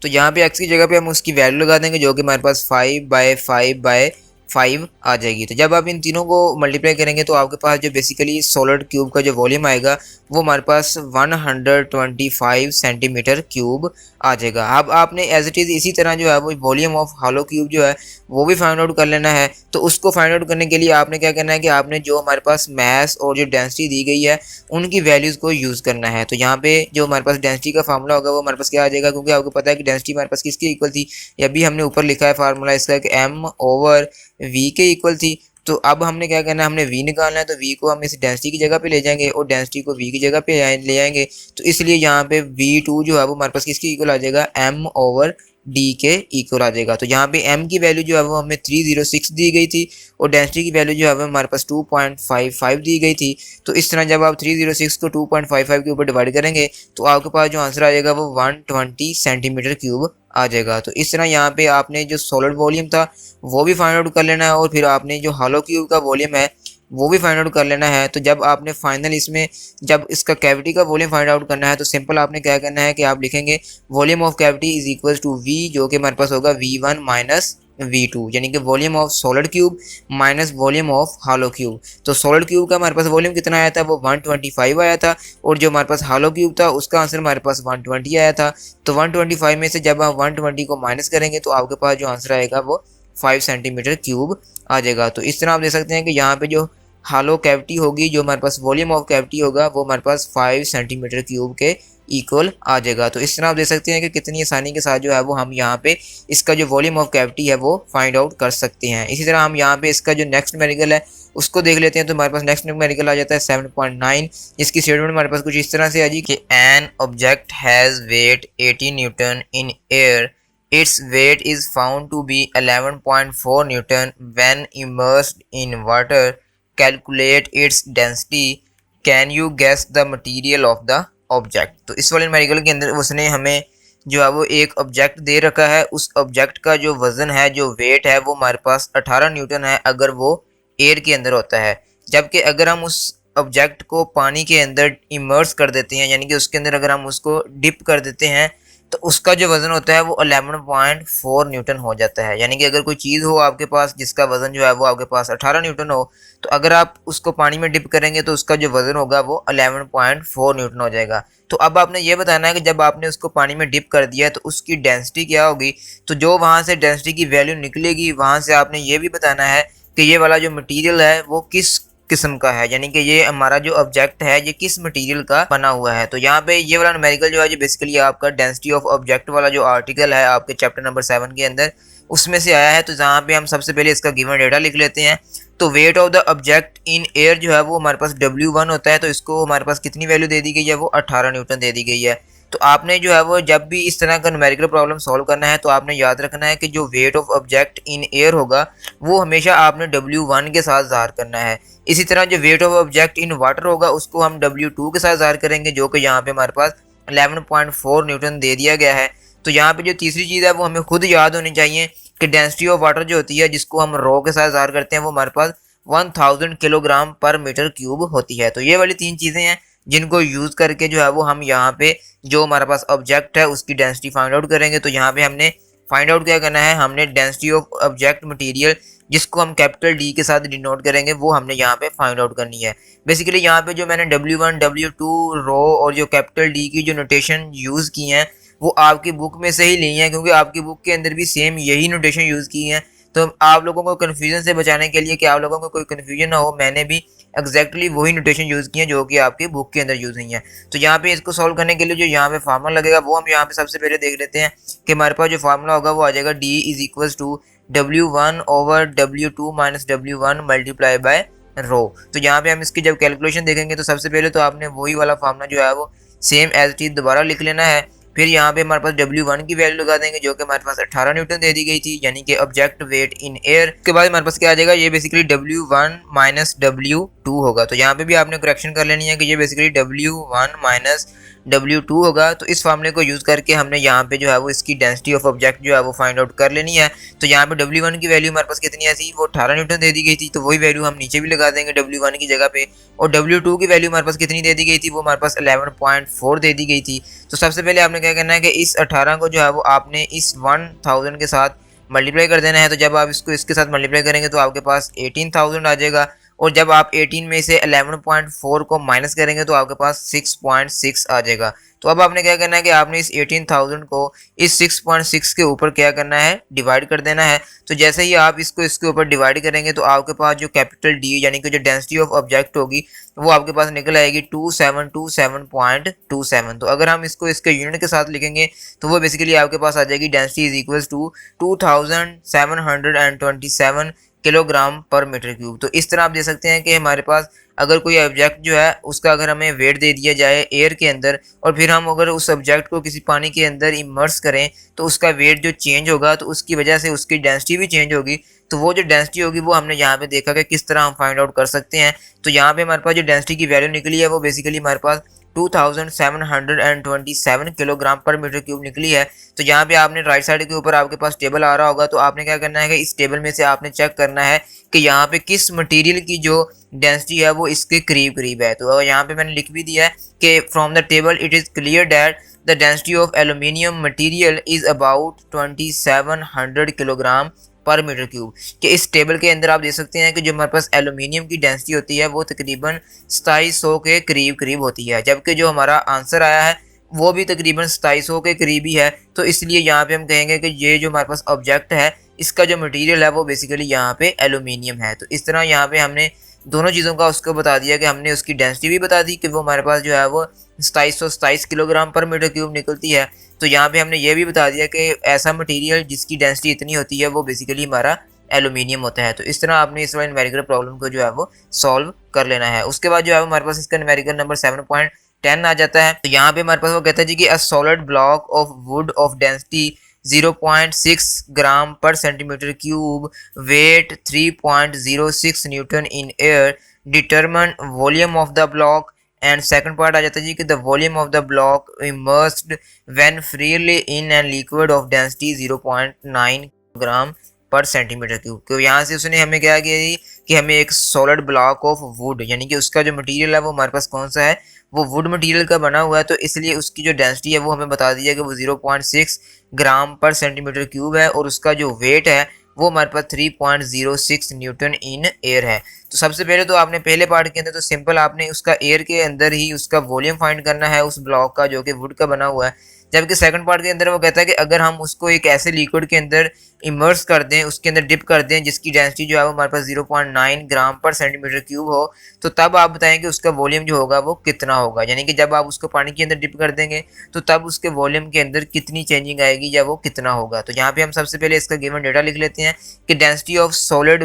तो यहाँ पे x की जगह पे हम उसकी वैल्यू लगा देंगे जो कि हमारे पास 5/5/5 आ जाएगी। तो जब आप इन तीनों को मल्टीप्लाई करेंगे तो आपके पास जो बेसिकली सॉलिड क्यूब का जो वॉल्यूम आएगा वो हमारे पास 125 सेंटीमीटर क्यूब आ जाएगा। अब आपने एज इट इज़ इसी तरह जो है वो वॉल्यूम ऑफ हालो क्यूब जो है वो भी फाइंड आउट कर लेना है। तो उसको फाइंड आउट करने के लिए आपने क्या करना है कि आपने जो हमारे पास मैस और जो डेंसिटी दी गई है उनकी वैल्यूज़ को यूज़ करना है। तो यहाँ पे जो हमारे पास डेंसिटी का फार्मूला होगा वो हमारे पास क्या आ जाएगा, क्योंकि आपको पता है कि डेंसिटी हमारे पास किसके इक्वल थी, ये अभी हमने ऊपर लिखा है फार्मूला इसका कि m/v के इक्वल थी। तो अब हमने क्या करना है, हमने v निकालना है। तो v को हम इस डेंसिटी की जगह पे ले जाएंगे और डेंसिटी को v की जगह पे ले आएंगे। तो इसलिए यहाँ पे v2 जो है वो हमारे पास किसके इक्वल आ जाएगा, m/d के इक्वल आ जाएगा। तो यहाँ पे m की वैल्यू जो है वो हमें 306 दी गई थी और डेंसिटी की वैल्यू जो है वो हमारे पास 2.55 दी गई थी। तो इस तरह जब आप 306 को 2.55 के ऊपर डिवाइड करेंगे तो आपके पास जो आंसर आ जाएगा वो 120 सेंटीमीटर क्यूब आ जाएगा। तो इस तरह यहाँ पे आपने जो सॉलिड वॉल्यूम था वो भी फाइंड आउट कर लेना है और फिर आपने जो हॉलो क्यूब का वॉल्यूम है वो भी फाइंड आउट कर लेना है। तो जब आपने फाइनल इसमें जब इसका कैविटी का वॉल्यूम फाइंड आउट करना है तो सिंपल आपने क्या करना है कि आप लिखेंगे volume of cavity is equal to V, जो कि हमारे पास होगा V1 माइनस V2, यानी कि volume of solid cube minus volume of hollow cube. तो सॉलिड क्यूब का हमारे पास वॉल्यूम कितना आया था, वो 125 आया था, और जो हमारे पास हॉलो क्यूब था उसका आंसर हमारे पास 120 आया था। तो 125 में से जब आप 120 को माइनस करेंगे तो आपके पास जो आंसर आएगा वो 5 सेंटीमीटर क्यूब आ जाएगा। तो इस तरह आप देख सकते हैं कि यहाँ पे जो हॉलो कैविटी होगी, जो हमारे पास वॉल्यूम ऑफ कैविटी होगा वो हमारे पास 5 सेंटीमीटर क्यूब के इक्वल आ जाएगा। तो इस तरह आप देख सकते हैं कि कितनी आसानी के साथ जो है वो हम यहाँ पे इसका जो वॉल्यूम ऑफ कैविटी है वो फाइंड आउट कर सकते हैं। इसी तरह हम यहाँ पे इसका जो नेक्स्ट न्यूमेरिकल है उसको देख लेते हैं। तो हमारे पास नेक्स्ट न्यूमेरिकल आ जाता है 7.9, जिसकी स्टेटमेंट हमारे पास कुछ इस तरह से आ जी कि an object has wait 80 Newton in air, its weight is found to be 11.4 Newton when immersed in water. Calculate its density. Can you guess the material of the object? तो इस वाले न्यूमेरिकल के अंदर उसने हमें जो है वो एक ऑब्जेक्ट दे रखा है, उस ऑब्जेक्ट का जो वजन है, जो वेट है, वो हमारे पास 18 न्यूटन है अगर वो एयर के अंदर होता है। जबकि अगर हम उस ऑब्जेक्ट को पानी के अंदर इमर्स कर देते हैं, यानी कि उसके अंदर अगर हम उसको डिप कर देते हैं, तो उसका जो वज़न होता है वो 11.4 न्यूटन हो जाता है। यानी कि अगर कोई चीज़ हो आपके पास जिसका वज़न जो है वो आपके पास 18 न्यूटन हो, तो अगर आप उसको पानी में डिप करेंगे तो उसका जो वज़न होगा वो 11.4 न्यूटन हो जाएगा। तो अब आपने ये बताना है कि जब आपने उसको पानी में डिप कर दिया तो उसकी डेंसिटी क्या होगी। तो जो वहाँ से डेंसिटी की वैल्यू निकलेगी, वहाँ से आपने ये भी बताना है कि ये वाला जो मटीरियल है वो किस किस्म का है, यानी कि ये हमारा जो ऑब्जेक्ट है ये किस मटेरियल का बना हुआ है। तो यहाँ पे ये वाला न्यूमेरिकल जो है ये बेसिकली आपका डेंसिटी ऑफ ऑब्जेक्ट वाला जो आर्टिकल है आपके चैप्टर नंबर 7 के अंदर उसमें से आया है। तो जहाँ पे हम सबसे पहले इसका गिवन डेटा लिख लेते हैं। तो weight of the object in air जो है वो हमारे पास W1 होता है। तो इसको हमारे पास कितनी वैल्यू दे दी गई है, वो 18 न्यूटन दे दी गई है। तो आपने जो है वो जब भी इस तरह का न्यूमेरिकल प्रॉब्लम सॉल्व करना है तो आपने याद रखना है कि जो weight of object in air होगा वो हमेशा आपने W1 के साथ ज़ाहिर करना है। इसी तरह जो weight of object in water होगा उसको हम W2 के साथ ज़ाहिर करेंगे, जो कि यहाँ पे हमारे पास 11.4 न्यूटन दे दिया गया है। तो यहाँ पे जो तीसरी चीज़ है वो हमें खुद याद होनी चाहिए कि डेंसिटी ऑफ वाटर जो होती है, जिसको हम रो के साथ ज़ाहिर करते हैं, वो हमारे पास 1000 किलोग्राम पर मीटर क्यूब होती है। तो ये वाली 3 चीज़ें हैं जिनको यूज़ करके जो है वो हम यहाँ पे जो हमारे पास ऑब्जेक्ट है उसकी डेंसिटी फाइंड आउट करेंगे। तो यहाँ पे हमने फाइंड आउट क्या करना है, हमने डेंसिटी ऑफ ऑब्जेक्ट मटेरियल जिसको हम कैपिटल D के साथ डिनोट करेंगे वो हमने यहाँ पे फाइंड आउट करनी है। बेसिकली यहाँ पे जो मैंने W1, W2, रो और जो कैपिटल D की जो नोटेशन यूज़ की हैं वो आपकी बुक में से ही ली हैं, क्योंकि आपकी बुक के अंदर भी सेम यही नोटेशन यूज़ की हैं। तो आप लोगों को कन्फ्यूजन से बचाने के लिए कि आप लोगों को कोई कन्फ्यूजन ना हो, मैंने भी एग्जैक्टली वही नोटेशन यूज़ की है जो कि आपकी बुक के अंदर यूज़ हुई है। तो यहाँ पे इसको सॉल्व करने के लिए जो यहाँ पे फार्मूला लगेगा वो हम यहाँ पे सबसे पहले देख लेते हैं कि हमारे पास जो फार्मूला होगा वो आ जाएगा D is equals to W1 over W2 minus W1 multiply by rho. तो यहाँ पे हम इसकी जब कैलकुलेशन देखेंगे तो सबसे पहले तो आपने वही वाला फार्मूला जो है वो सेम एज इट इज दोबारा लिख लेना है। फिर यहाँ पे हमारे पास W1 की वैल्यू लगा देंगे जो कि हमारे पास 18 न्यूटन दे दी गई थी, यानी कि ऑब्जेक्ट वेट इन एयर। के बाद हमारे पास क्या आ जाएगा, ये बेसिकली W1 माइनस W2 होगा। तो यहाँ पे भी आपने करेक्शन कर लेनी है कि ये बेसिकली W1 माइनस W2 होगा। तो इस फार्मूले को यूज़ करके हमने यहाँ पे जो है वो इसकी डेंसिटी ऑफ ऑब्जेक्ट जो है वो फाइंड आउट कर लेनी है। तो यहाँ पे W1 की वैल्यू हमारे पास कितनी आई थी, वो 18 न्यूटन दे दी गई थी। तो वही वैल्यू हम नीचे भी लगा देंगे W1 की जगह पे। और W2 की वैल्यू हमारे पास कितनी दे दी गई थी, वो हमारे पास 11.4 दे दी गई थी। तो सबसे पहले आपने क्या करना है कि इस 18 को जो है वो आपने इस 1000 के साथ मल्टीप्लाई कर देना है। तो जब आप इसको इसके साथ मल्टीप्लाई करेंगे तो आपके पास 18000 आ जाएगा। और जब आप 18 में से 11.4 को माइनस करेंगे तो आपके पास 6.6 आ जाएगा। तो अब आपने क्या करना है कि आपने इस 18000 को इस 6.6 के ऊपर क्या करना है, डिवाइड कर देना है। तो जैसे ही आप इसको इसके ऊपर डिवाइड करेंगे तो आपके पास जो कैपिटल D यानी कि जो डेंसिटी ऑफ ऑब्जेक्ट होगी वो आपके पास निकल आएगी 2727.27। तो अगर हम इसको इसके यूनिट के साथ लिखेंगे तो वो बेसिकली आपके पास आ जाएगी density is equals to 2727 kilogram per metre cube. तो इस तरह आप देख सकते हैं कि हमारे पास अगर कोई ऑब्जेक्ट जो है उसका अगर हमें वेट दे दिया जाए एयर के अंदर और फिर हम अगर उस ऑब्जेक्ट को किसी पानी के अंदर इमर्स करें तो उसका वेट जो चेंज होगा तो उसकी वजह से उसकी डेंसिटी भी चेंज होगी। तो वो जो डेंसिटी होगी वो हमने यहाँ पे देखा कि किस तरह हम फाइंड आउट कर सकते हैं। तो यहाँ पे हमारे पास जो डेंसिटी की वैल्यू निकली है वो बेसिकली हमारे पास 2727 किलोग्राम पर मीटर क्यूब निकली है। तो यहाँ पे आपने राइट साइड के ऊपर आपके पास टेबल आ रहा होगा, तो आपने क्या करना है कि इस टेबल में से आपने चेक करना है कि यहाँ पे किस मटेरियल की जो डेंसिटी है वो इसके करीब करीब है। तो यहाँ पे मैंने लिख भी दिया है कि from the table it is clear that the density of aluminium material is about 2700 kilogram per metre cube. कि इस टेबल के अंदर आप देख सकते हैं कि जो हमारे पास एल्यूमिनियम की डेंसिटी होती है वो तकरीबन 2700 के करीब करीब होती है, जबकि जो हमारा आंसर आया है वो भी तकरीबन 2700 के करीब ही है। तो इसलिए यहाँ पे हम कहेंगे कि ये जो हमारे पास ऑब्जेक्ट है इसका जो मटेरियल है वो बेसिकली यहाँ पे एल्यूमिनियम है। तो इस तरह यहाँ पे हमने दोनों चीज़ों का उसको बता दिया कि हमने उसकी डेंसिटी भी बता दी कि वो हमारे पास जो है वो 2727 किलोग्राम पर मीटर क्यूब निकलती है। तो यहाँ पे हमने ये भी बता दिया कि ऐसा मटेरियल जिसकी डेंसिटी इतनी होती है वो बेसिकली हमारा एल्यूमिनियम होता है। तो इस तरह आपने इस वाले न्यूमेरिकल प्रॉब्लम को जो है वो सॉल्व कर लेना है। उसके बाद जो है हमारे पास इसका न्यूमेरिकल नंबर 7.10 आ जाता है। तो यहाँ पे हमारे पास वो कहता है जी कि a solid block of wood of density 0.6 gram per centimetre cube, weight 3.06 newton in air, determine volume of the block. And second part आ जाता है जी कि the volume of the block immersed when freely in an liquid of density 0.9 gram per centimetre cube. तो यहाँ से उसने हमें क्या किया जी कि हमें एक सॉलिड ब्लॉक ऑफ वुड, यानी कि उसका जो मटेरियल है वो हमारे पास कौन सा है, वो वुड मटेरियल का बना हुआ है। तो इसलिए उसकी जो डेंसिटी है वो हमें बता दी है कि वो 0.6 ग्राम पर सेंटीमीटर क्यूब है, और उसका जो वेट है वो हमारे पास 3.06 न्यूटन इन एयर है। तो सबसे पहले तो आपने पहले पार्ट के अंदर तो सिंपल आपने उसका एयर के अंदर ही उसका वॉल्यूम फाइंड करना है उस ब्लॉक का जो कि वुड का बना हुआ है। जबकि सेकंड पार्ट के अंदर वो कहता है कि अगर हम उसको एक ऐसे लिक्विड के अंदर इमर्स कर दें, उसके अंदर डिप कर दें जिसकी डेंसिटी जो है वो हमारे पास 0.9 ग्राम पर सेंटीमीटर क्यूब हो, तो तब आप बताएं कि उसका वॉल्यूम जो होगा वो कितना होगा। यानी कि जब आप उसको पानी के अंदर डिप कर देंगे तो तब उसके वॉल्यूम के अंदर कितनी चेंजिंग आएगी या वो कितना होगा। तो यहाँ पे हम सबसे पहले इसका गिवन डेटा लिख लेते हैं कि density of solid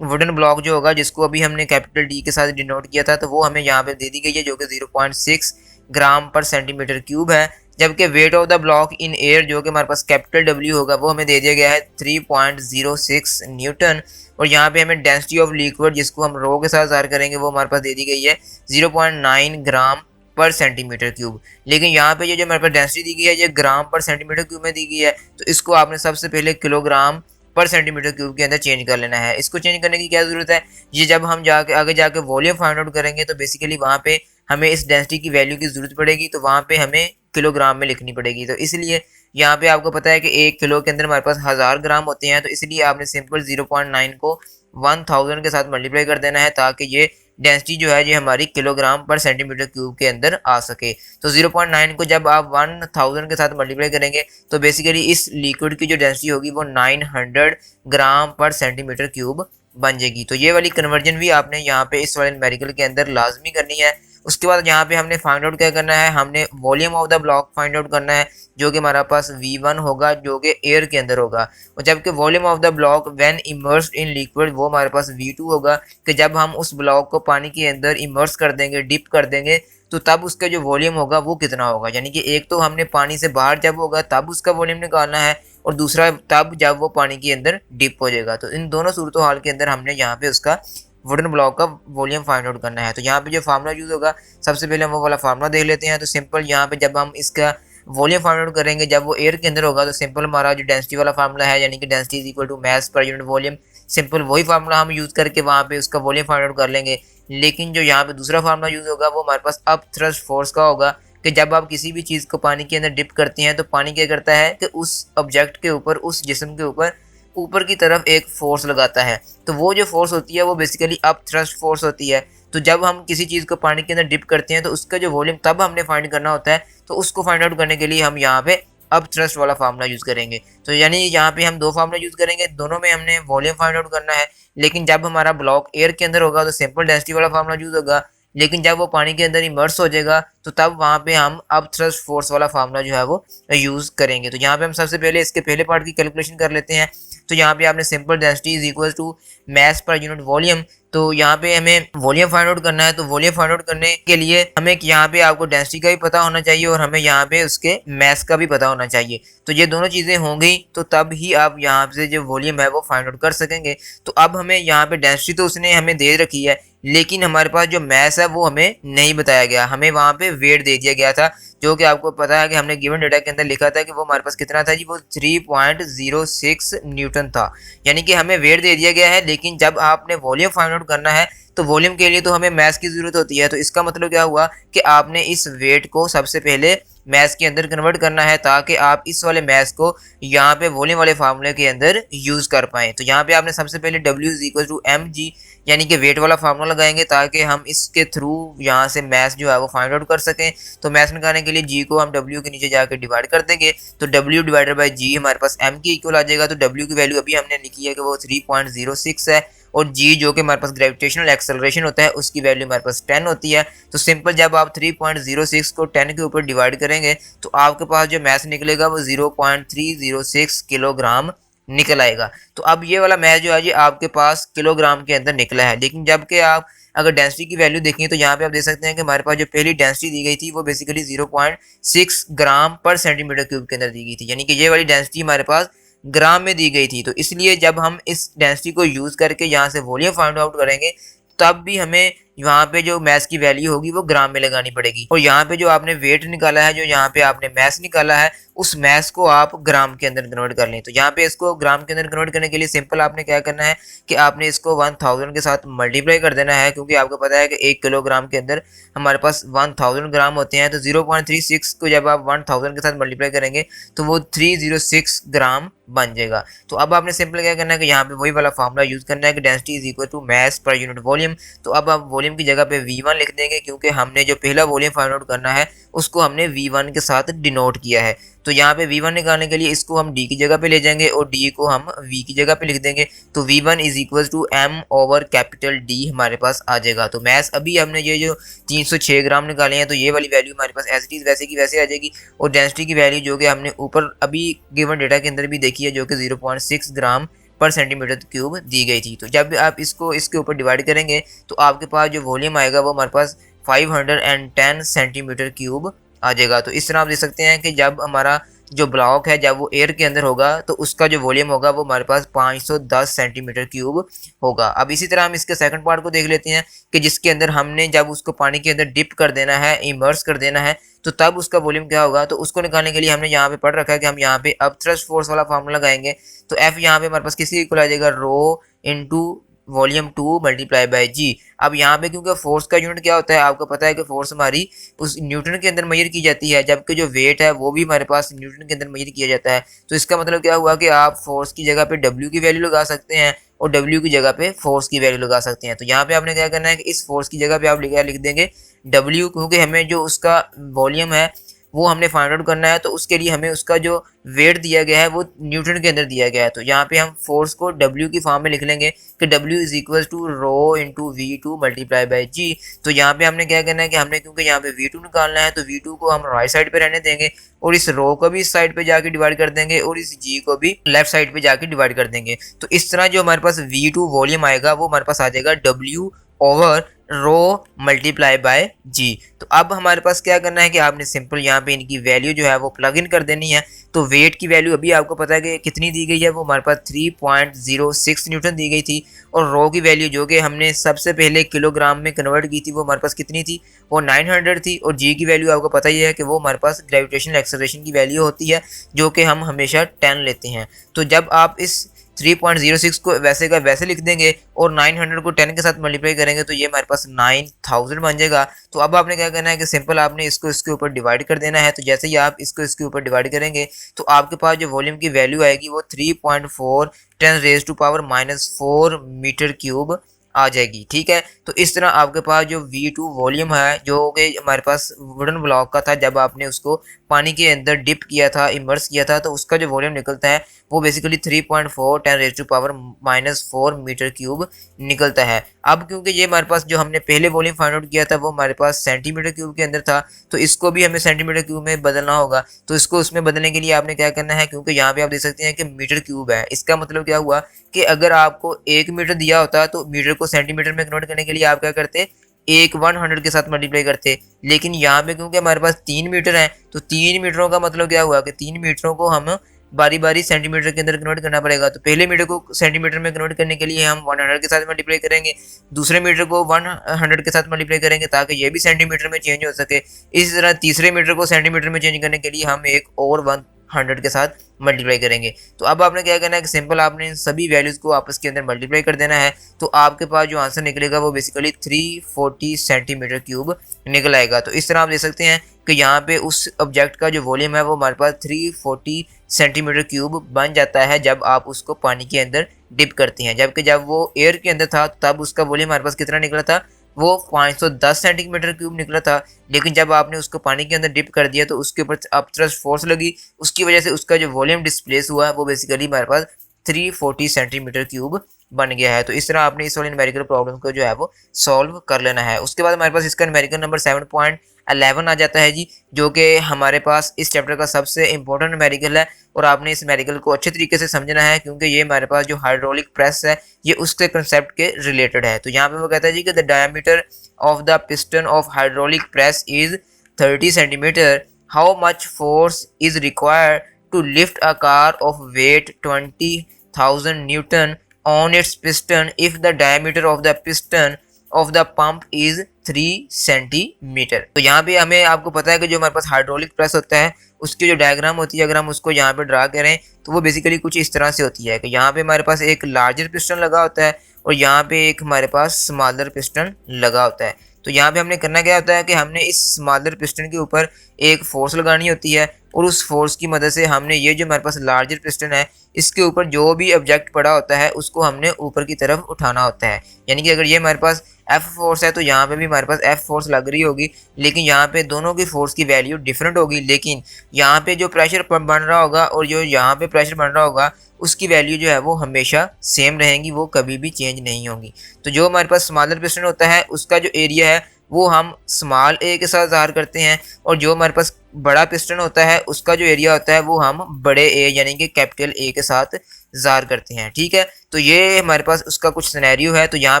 wooden block जो होगा, जिसको अभी हमने कैपिटल डी के साथ डिनोट किया था, तो वो हमें यहाँ पे दे दी गई है जो कि 0.6 ग्राम पर सेंटीमीटर क्यूब है। जबकि weight of the block in air जो कि हमारे पास कैपिटल डब्ल्यू होगा वो हमें दे दिया गया है 3.06 न्यूटन। और यहाँ पे हमें डेंसिटी ऑफ लिक्विड जिसको हम रो के साथ ज़ाहिर करेंगे वो हमारे पास दे दी गई है 0.9 ग्राम पर सेंटीमीटर क्यूब। लेकिन यहाँ पे ये जो हमारे पास डेंसिटी दी गई है ये ग्राम पर सेंटीमीटर क्यूब में दी गई है, तो इसको आपने सबसे पहले किलोग्राम पर सेंटीमीटर क्यूब के अंदर चेंज कर लेना है। इसको चेंज करने की क्या ज़रूरत है, ये जब हम जाके आगे जाके वॉल्यूम फाइंड आउट करेंगे तो बेसिकली वहाँ पे हमें इस डेंसिटी की वैल्यू की ज़रूरत पड़ेगी, तो वहाँ पे हमें किलोग्राम में लिखनी पड़ेगी। तो इसलिए यहाँ पे आपको पता है कि 1 किलो के अंदर हमारे पास 1000 ग्राम होते हैं, तो इसलिए आपने सिंपल 0.9 को 1000 के साथ मल्टीप्लाई कर देना है ताकि ये डेंसिटी जो है ये हमारी किलोग्राम पर सेंटीमीटर क्यूब के अंदर आ सके। तो 0.9 को जब आप 1000 के साथ मल्टीप्लाई करेंगे तो बेसिकली इस लिक्विड की जो डेंसिटी होगी वो 900 ग्राम पर सेंटीमीटर क्यूब बन जाएगी। तो ये वाली कन्वर्जन भी आपने यहाँ पे इस वाले न्यूमेरिकल के अंदर लाजमी करनी है। उसके बाद यहाँ पे हमने फाइंड आउट क्या करना है, हमने volume of the block find out करना है जो कि हमारा पास V1 होगा जो कि एयर के अंदर होगा, और जबकि volume of the block when immersed in liquid वो हमारे पास V2 होगा कि जब हम उस ब्लॉक को पानी के अंदर इमर्स कर देंगे, डिप कर देंगे, तो तब उसका जो वॉल्यूम होगा वो कितना होगा। यानी कि एक तो हमने पानी से बाहर जब होगा तब उसका वॉल्यूम निकालना है, और दूसरा तब जब वो पानी के अंदर डिप हो जाएगा। तो इन दोनों सूरत हाल के अंदर हमने यहाँ पे उसका वुडन ब्लॉक का वॉल्यूम फाइंड आउट करना है। तो यहाँ पे जो फार्मूला यूज़ होगा सबसे पहले हम वो वाला फार्मूला देख लेते हैं। तो सिंपल यहाँ पे जब हम इसका वॉल्यूम फाइंड आउट करेंगे जब वो एयर के अंदर होगा, तो सिंपल हमारा जो डेंसिटी वाला फार्मूला है यानी कि density is equal to mass per unit volume, simple वही फार्मूला हम यूज़ करके वहाँ पे उसका वॉल्यूम फाइंड आउट कर लेंगे। लेकिन जो यहाँ पे दूसरा फार्मूला यूज़ होगा वो हमारे पास अप थ्रस्ट फोर्स का होगा कि जब आप किसी भी चीज़ को पानी के अंदर डिप करते हैं तो पानी क्या करता है कि उस ऑब्जेक्ट के ऊपर, उस जिस्म के ऊपर की तरफ एक फोर्स लगाता है। तो वो जो फोर्स होती है वो बेसिकली अप थ्रस्ट फोर्स होती है। तो जब हम किसी चीज़ को पानी के अंदर डिप करते हैं तो उसका जो वॉल्यूम तब हमने फाइंड करना होता है, तो उसको फाइंड आउट करने के लिए हम यहाँ पे अप थ्रस्ट वाला फार्मूला यूज़ करेंगे। तो यानी यहाँ पे हम दो फार्मूला यूज़ करेंगे, दोनों में हमने वॉल्यूम फाइंड आउट करना है। लेकिन जब हमारा ब्लॉक एयर के अंदर होगा तो सिंपल डेंसिटी वाला फार्मूला यूज़ होगा, लेकिन जब वो पानी के अंदर इमर्स हो जाएगा तो तब वहाँ पे हम अप थ्रस्ट फोर्स वाला फार्मूला जो है वो यूज़ करेंगे। तो यहाँ पे हम सबसे पहले इसके पहले पार्ट की कैलकुलेशन कर लेते हैं। तो यहाँ पे आपने simple density is equal to mass per unit volume तो यहाँ पे हमें वॉल्यूम फाइंड आउट करना है। तो वॉल्यूम फाइंड आउट करने के लिए हमें यहाँ पे आपको डेंसिटी का भी पता होना चाहिए और हमें यहाँ पे उसके मास का भी पता होना चाहिए। तो ये दोनों चीजें होंगी तो तब ही आप यहाँ से जो वॉल्यूम है वो फाइंड आउट कर सकेंगे। तो अब हमें यहाँ पे डेंसिटी तो उसने हमें दे रखी है, लेकिन हमारे पास जो मास है वो हमें नहीं बताया गया, हमें वहाँ पे वेट दे दिया गया था, जो कि आपको पता है कि हमने गिवन डेटा के अंदर लिखा था कि वो हमारे पास कितना था जी, वो 3.06 न्यूटन था। यानी कि हमें वेट दे दिया गया है, लेकिन जब आपने वॉल्यूम फाइंड आउट करना है तो वॉल्यूम के लिए तो हमें मास की जरूरत होती है। तो इसका मतलब क्या हुआ कि आपने इस वेट को सबसे पहले मास के अंदर कन्वर्ट करना है, ताकि आप इस वाले मास को यहाँ पे वॉल्यूम वाले फार्मूले के अंदर यूज कर पाएं। तो यहाँ पे आपने सबसे पहले W=mg यानी कि वेट वाला फार्मूला लगाएंगे, ताकि हम इसके थ्रू यहाँ से मास जो है वो फाइंड आउट कर सकें। तो मास निकालने के लिए g को हम w के नीचे जाकर डिवाइड कर देंगे, तो w डिवाइडेड बाई g हमारे पास m के इक्वल आ जाएगा। तो w की वैल्यू अभी हमने लिखी है कि वो 3.06 है, और g जो कि हमारे पास ग्रेविटेशनल एक्सेलरेशन होता है उसकी वैल्यू हमारे पास 10 होती है। तो सिंपल जब आप 3.06 को 10 के ऊपर डिवाइड करेंगे तो आपके पास जो मास निकलेगा वो 0.306 किलोग्राम निकल आएगा। तो अब ये वाला मास जो है जी आपके पास किलोग्राम के अंदर निकला है, लेकिन जबकि आप अगर डेंसिटी की वैल्यू देखें तो यहाँ पे आप देख सकते हैं कि हमारे पास जो पहली डेंसिटी दी गई थी वो basically 0.6 gram per centimetre cube के अंदर दी गई थी, यानी कि ये वाली डेंसिटी हमारे पास ग्राम में दी गई थी। तो इसलिए जब हम इस डेंसिटी को यूज करके यहाँ से वॉल्यूम फाइंड आउट करेंगे तब भी हमें यहाँ पे जो मास की वैल्यू होगी वो ग्राम में लगानी पड़ेगी, और यहाँ पे जो आपने वेट निकाला है, जो यहाँ पे आपने मास निकाला है, उस मास को आप ग्राम के अंदर कन्वर्ट कर लें। तो यहाँ पे इसको ग्राम के अंदर कन्वर्ट करने के लिए सिंपल आपने क्या करना है कि आपने इसको 1000 के साथ मल्टीप्लाई कर देना है, क्योंकि आपको पता है कि 1 किलोग्राम के अंदर हमारे पास 1000 ग्राम होते हैं। तो 0.36 को जब आप 1000 के साथ मल्टीप्लाई करेंगे तो वो 306 ग्राम बन जाएगा। तो अब आपने सिंपल क्या करना है कि यहाँ पे वही वाला फॉर्मूला यूज करना है कि density is equal to mass per unit volume. तो अब आप वॉल्यूम की जगह पे V1 लिख देंगे, क्योंकि हमने जो पहला वॉल्यूम फाइंड आउट करना है उसको हमने V1 के साथ डिनोट किया है। तो यहाँ पे V1 निकालने के लिए इसको हम D की जगह पे ले जाएंगे और D को हम V की जगह पे लिख देंगे। तो V1 is equal to M over capital D हमारे पास आ जाएगा। तो मास अभी हमने ये जो 306 ग्राम निकाले हैं, तो ये वाली वैल्यू हमारे पास एज इट इज वैसे की वैसे आ जाएगी, और डेंसिटी की वैल्यू जो कि हमने ऊपर अभी गिवन डेटा के अंदर भी देखी है, जो कि 0.6 ग्राम पर सेंटीमीटर क्यूब दी गई थी। तो जब आप इसको इसके ऊपर डिवाइड करेंगे तो आपके पास जो वॉल्यूम आएगा वो हमारे पास 510 सेंटीमीटर क्यूब आ जाएगा। तो इस तरह आप देख सकते हैं कि जब हमारा जो ब्लॉक है जब वो एयर के अंदर होगा तो उसका जो वॉल्यूम होगा वो हमारे पास 510 सेंटीमीटर क्यूब होगा। अब इसी तरह हम इसके सेकंड पार्ट को देख लेते हैं कि जिसके अंदर हमने जब उसको पानी के अंदर डिप कर देना है, इमर्स कर देना है, तो तब उसका वॉल्यूम क्या होगा। तो उसको निकालने के लिए हमने यहाँ पे पढ़ रखा है कि हम यहाँ पे अब थ्रस्ट फोर्स वाला फार्मूला लगाएंगे। तो एफ यहाँ पे हमारे पास किसी इक्वल आ जाएगा rho into volume 2 multiply by जी। अब यहाँ पे क्योंकि फोर्स का यूनिट क्या होता है आपको पता है कि फोर्स हमारी उस न्यूटन के अंदर मेजर की जाती है, जबकि जो वेट है वो भी हमारे पास न्यूटन के अंदर मेजर किया जाता है। तो इसका मतलब क्या हुआ कि आप फोर्स की जगह पे डब्ल्यू की वैल्यू लगा सकते हैं और डब्ल्यू की जगह पे फोर्स की वैल्यू लगा सकते हैं। तो यहाँ पे आपने क्या करना है कि इस फोर्स की जगह पे आप लिख देंगे डब्ल्यू, क्योंकि हमें जो उसका वॉल्यूम है वो हमने फाइंड आउट करना है, तो उसके लिए हमें उसका जो वेट दिया गया है वो न्यूटन के अंदर दिया गया है। तो यहाँ पे हम फोर्स को W की फॉर्म में लिख लेंगे कि W is equal to rho into V2 multiply by g. तो यहाँ पे हमने क्या करना है कि हमने क्योंकि यहाँ पे V2 निकालना है तो V2 को हम राइट साइड पे रहने देंगे और इस रो को भी इस साइड पे जाके डिवाइड कर देंगे और इस G को भी लेफ्ट साइड पे जाके डिवाइड कर देंगे। तो इस तरह जो हमारे पास V2 वॉल्यूम आएगा वो हमारे पास आ जाएगा W over rho multiply by g. तो अब हमारे पास क्या करना है कि आपने सिंपल यहाँ पे इनकी वैल्यू जो है वो प्लग इन कर देनी है। तो वेट की वैल्यू अभी आपको पता है कि कितनी दी गई है, वो हमारे पास 3.06 न्यूटन दी गई थी, और रो की वैल्यू जो कि हमने सबसे पहले किलोग्राम में कन्वर्ट की थी वो हमारे पास कितनी थी, वो 900 थी। और जी की वैल्यू आपको पता ही है कि वो हमारे पास ग्रेविटेशनल एक्सेलरेशन की वैल्यू होती है, जो कि हम हमेशा 10 लेते हैं। तो जब आप इस 3.06 को वैसे का वैसे लिख देंगे और 900 को 10 के साथ मल्टीप्लाई करेंगे तो ये हमारे पास 9000 बन जाएगा। तो अब आपने क्या करना है कि सिंपल आपने इसको इसके ऊपर डिवाइड कर देना है। तो जैसे ही आप इसको इसके ऊपर डिवाइड करेंगे तो आपके पास जो वॉल्यूम की वैल्यू आएगी वो 3.4 10⁻⁻⁴ मीटर क्यूब आ जाएगी। ठीक है, तो इस तरह आपके पास जो V2 वॉल्यूम है जो कि हमारे पास वुडन ब्लॉक का था जब आपने उसको पानी के अंदर डिप किया था, इमर्स किया था, तो उसका जो वॉल्यूम निकलता है वो बेसिकली 3.4 10⁻⁻⁴ मीटर क्यूब निकलता है। अब क्योंकि ये हमारे पास जो हमने पहले वॉल्यूम फाइंड आउट किया था वो हमारे पास सेंटीमीटर क्यूब के अंदर था, तो इसको भी हमें सेंटीमीटर क्यूब में बदलना होगा। तो इसको उसमें बदलने के लिए आपने क्या करना है, क्योंकि यहाँ पे आप देख सकते हैं कि मीटर क्यूब है, इसका मतलब क्या हुआ कि अगर आपको 1 मीटर दिया होता तो मीटर को सेंटीमीटर में कन्वर्ट करने के लिए आप क्या करते, एक 100 के साथ मल्टीप्लाई करते। लेकिन यहाँ पे क्योंकि हमारे पास 3 मीटर है, तो 3 मीटरों का मतलब क्या हुआ कि 3 मीटरों को हम बारी बारी सेंटीमीटर के अंदर कन्वर्ट करना पड़ेगा। तो पहले मीटर को सेंटीमीटर में कन्वर्ट करने के लिए हम 100 के साथ मल्टीप्लाई करेंगे, दूसरे मीटर को 100 के साथ मल्टीप्लाई करेंगे ताकि ये भी सेंटीमीटर में चेंज हो सके। इसी तरह तीसरे मीटर को सेंटीमीटर में चेंज करने के लिए हम एक और 100 के साथ मल्टीप्लाई करेंगे। तो अब आपने क्या करना है कि सिंपल आपने इन सभी वैल्यूज़ को आपस के अंदर मल्टीप्लाई कर देना है, तो आपके पास जो आंसर निकलेगा वो बेसिकली 340 सेंटीमीटर क्यूब निकल आएगा। तो इस तरह आप देख सकते हैं कि यहाँ पे उस ऑब्जेक्ट का जो वॉल्यूम है वो हमारे पास 340 सेंटीमीटर क्यूब बन जाता है जब आप उसको पानी के अंदर डिप करते हैं। जबकि जब वो एयर के अंदर था तब उसका वॉल्यूम हमारे पास कितना निकला था, वो 510 सेंटीमीटर क्यूब निकला था। लेकिन जब आपने उसको पानी के अंदर डिप कर दिया तो उसके ऊपर अपथ्रस्ट फोर्स लगी, उसकी वजह से उसका जो वॉल्यूम डिस्प्लेस हुआ है वो बेसिकली हमारे पास 340 सेंटीमीटर क्यूब बन गया है। तो इस तरह आपने इस वाले न्यूमेरिकल प्रॉब्लम को जो है वो सॉल्व कर लेना है। उसके बाद हमारे पास इसका न्यूमेरिकल नंबर 7.11 आ जाता है जी, जो कि हमारे पास इस चैप्टर का सबसे इंपॉर्टेंट न्यूमेरिकल है और आपने इस न्यूमेरिकल को अच्छे तरीके से समझना है क्योंकि ये हमारे पास जो हाइड्रोलिक प्रेस है ये उसके कंसेप्ट के रिलेटेड है। तो यहाँ पे वो कहता है जी कि the diameter of the piston of hydraulic press is 30 centimetre, how much force is required to lift a car of weight 20,000 newton on its piston if the diameter of the piston of the pump is 3 centimetre. तो यहाँ पे हमें आपको पता है कि जो हमारे पास हाइड्रोलिक प्रेस होता है उसकी जो डायग्राम होती है, अगर हम उसको यहाँ पे ड्रा करें तो वो बेसिकली कुछ इस तरह से होती है कि यहाँ पे हमारे पास एक लार्जर पिस्टन लगा होता है और यहाँ पे एक हमारे पास स्मॉलर पिस्टन लगा होता है। तो यहाँ पे हमने करना क्या होता है कि हमने इस स्मॉलर पिस्टन के ऊपर एक फोर्स लगानी होती है और उस फोर्स की मदद से हमने ये जो हमारे पास लार्जर पिस्टन है इसके ऊपर जो भी ऑब्जेक्ट पड़ा होता है उसको हमने ऊपर की तरफ उठाना होता है। यानी कि अगर ये हमारे पास F फोर्स है तो यहाँ पे भी हमारे पास F फोर्स लग रही होगी, लेकिन यहाँ पे दोनों की फोर्स की वैल्यू डिफरेंट होगी। लेकिन यहाँ पे जो प्रेशर बन रहा होगा और जो यहाँ पे प्रेशर बन रहा होगा उसकी वैल्यू जो है वो हमेशा सेम रहेंगी, वो कभी भी चेंज नहीं होंगी। तो जो हमारे पास स्मॉलर पिस्टन होता है उसका जो एरिया है वो हम स्मॉल ए के साथ ज़ाहिर करते हैं और जो हमारे पास बड़ा पिस्टन होता है उसका जो एरिया होता है वो हम बड़े ए यानी कि कैपिटल ए के साथ ज़ाहिर करते हैं। ठीक है, तो ये हमारे पास उसका कुछ सिनेरियो है। तो यहाँ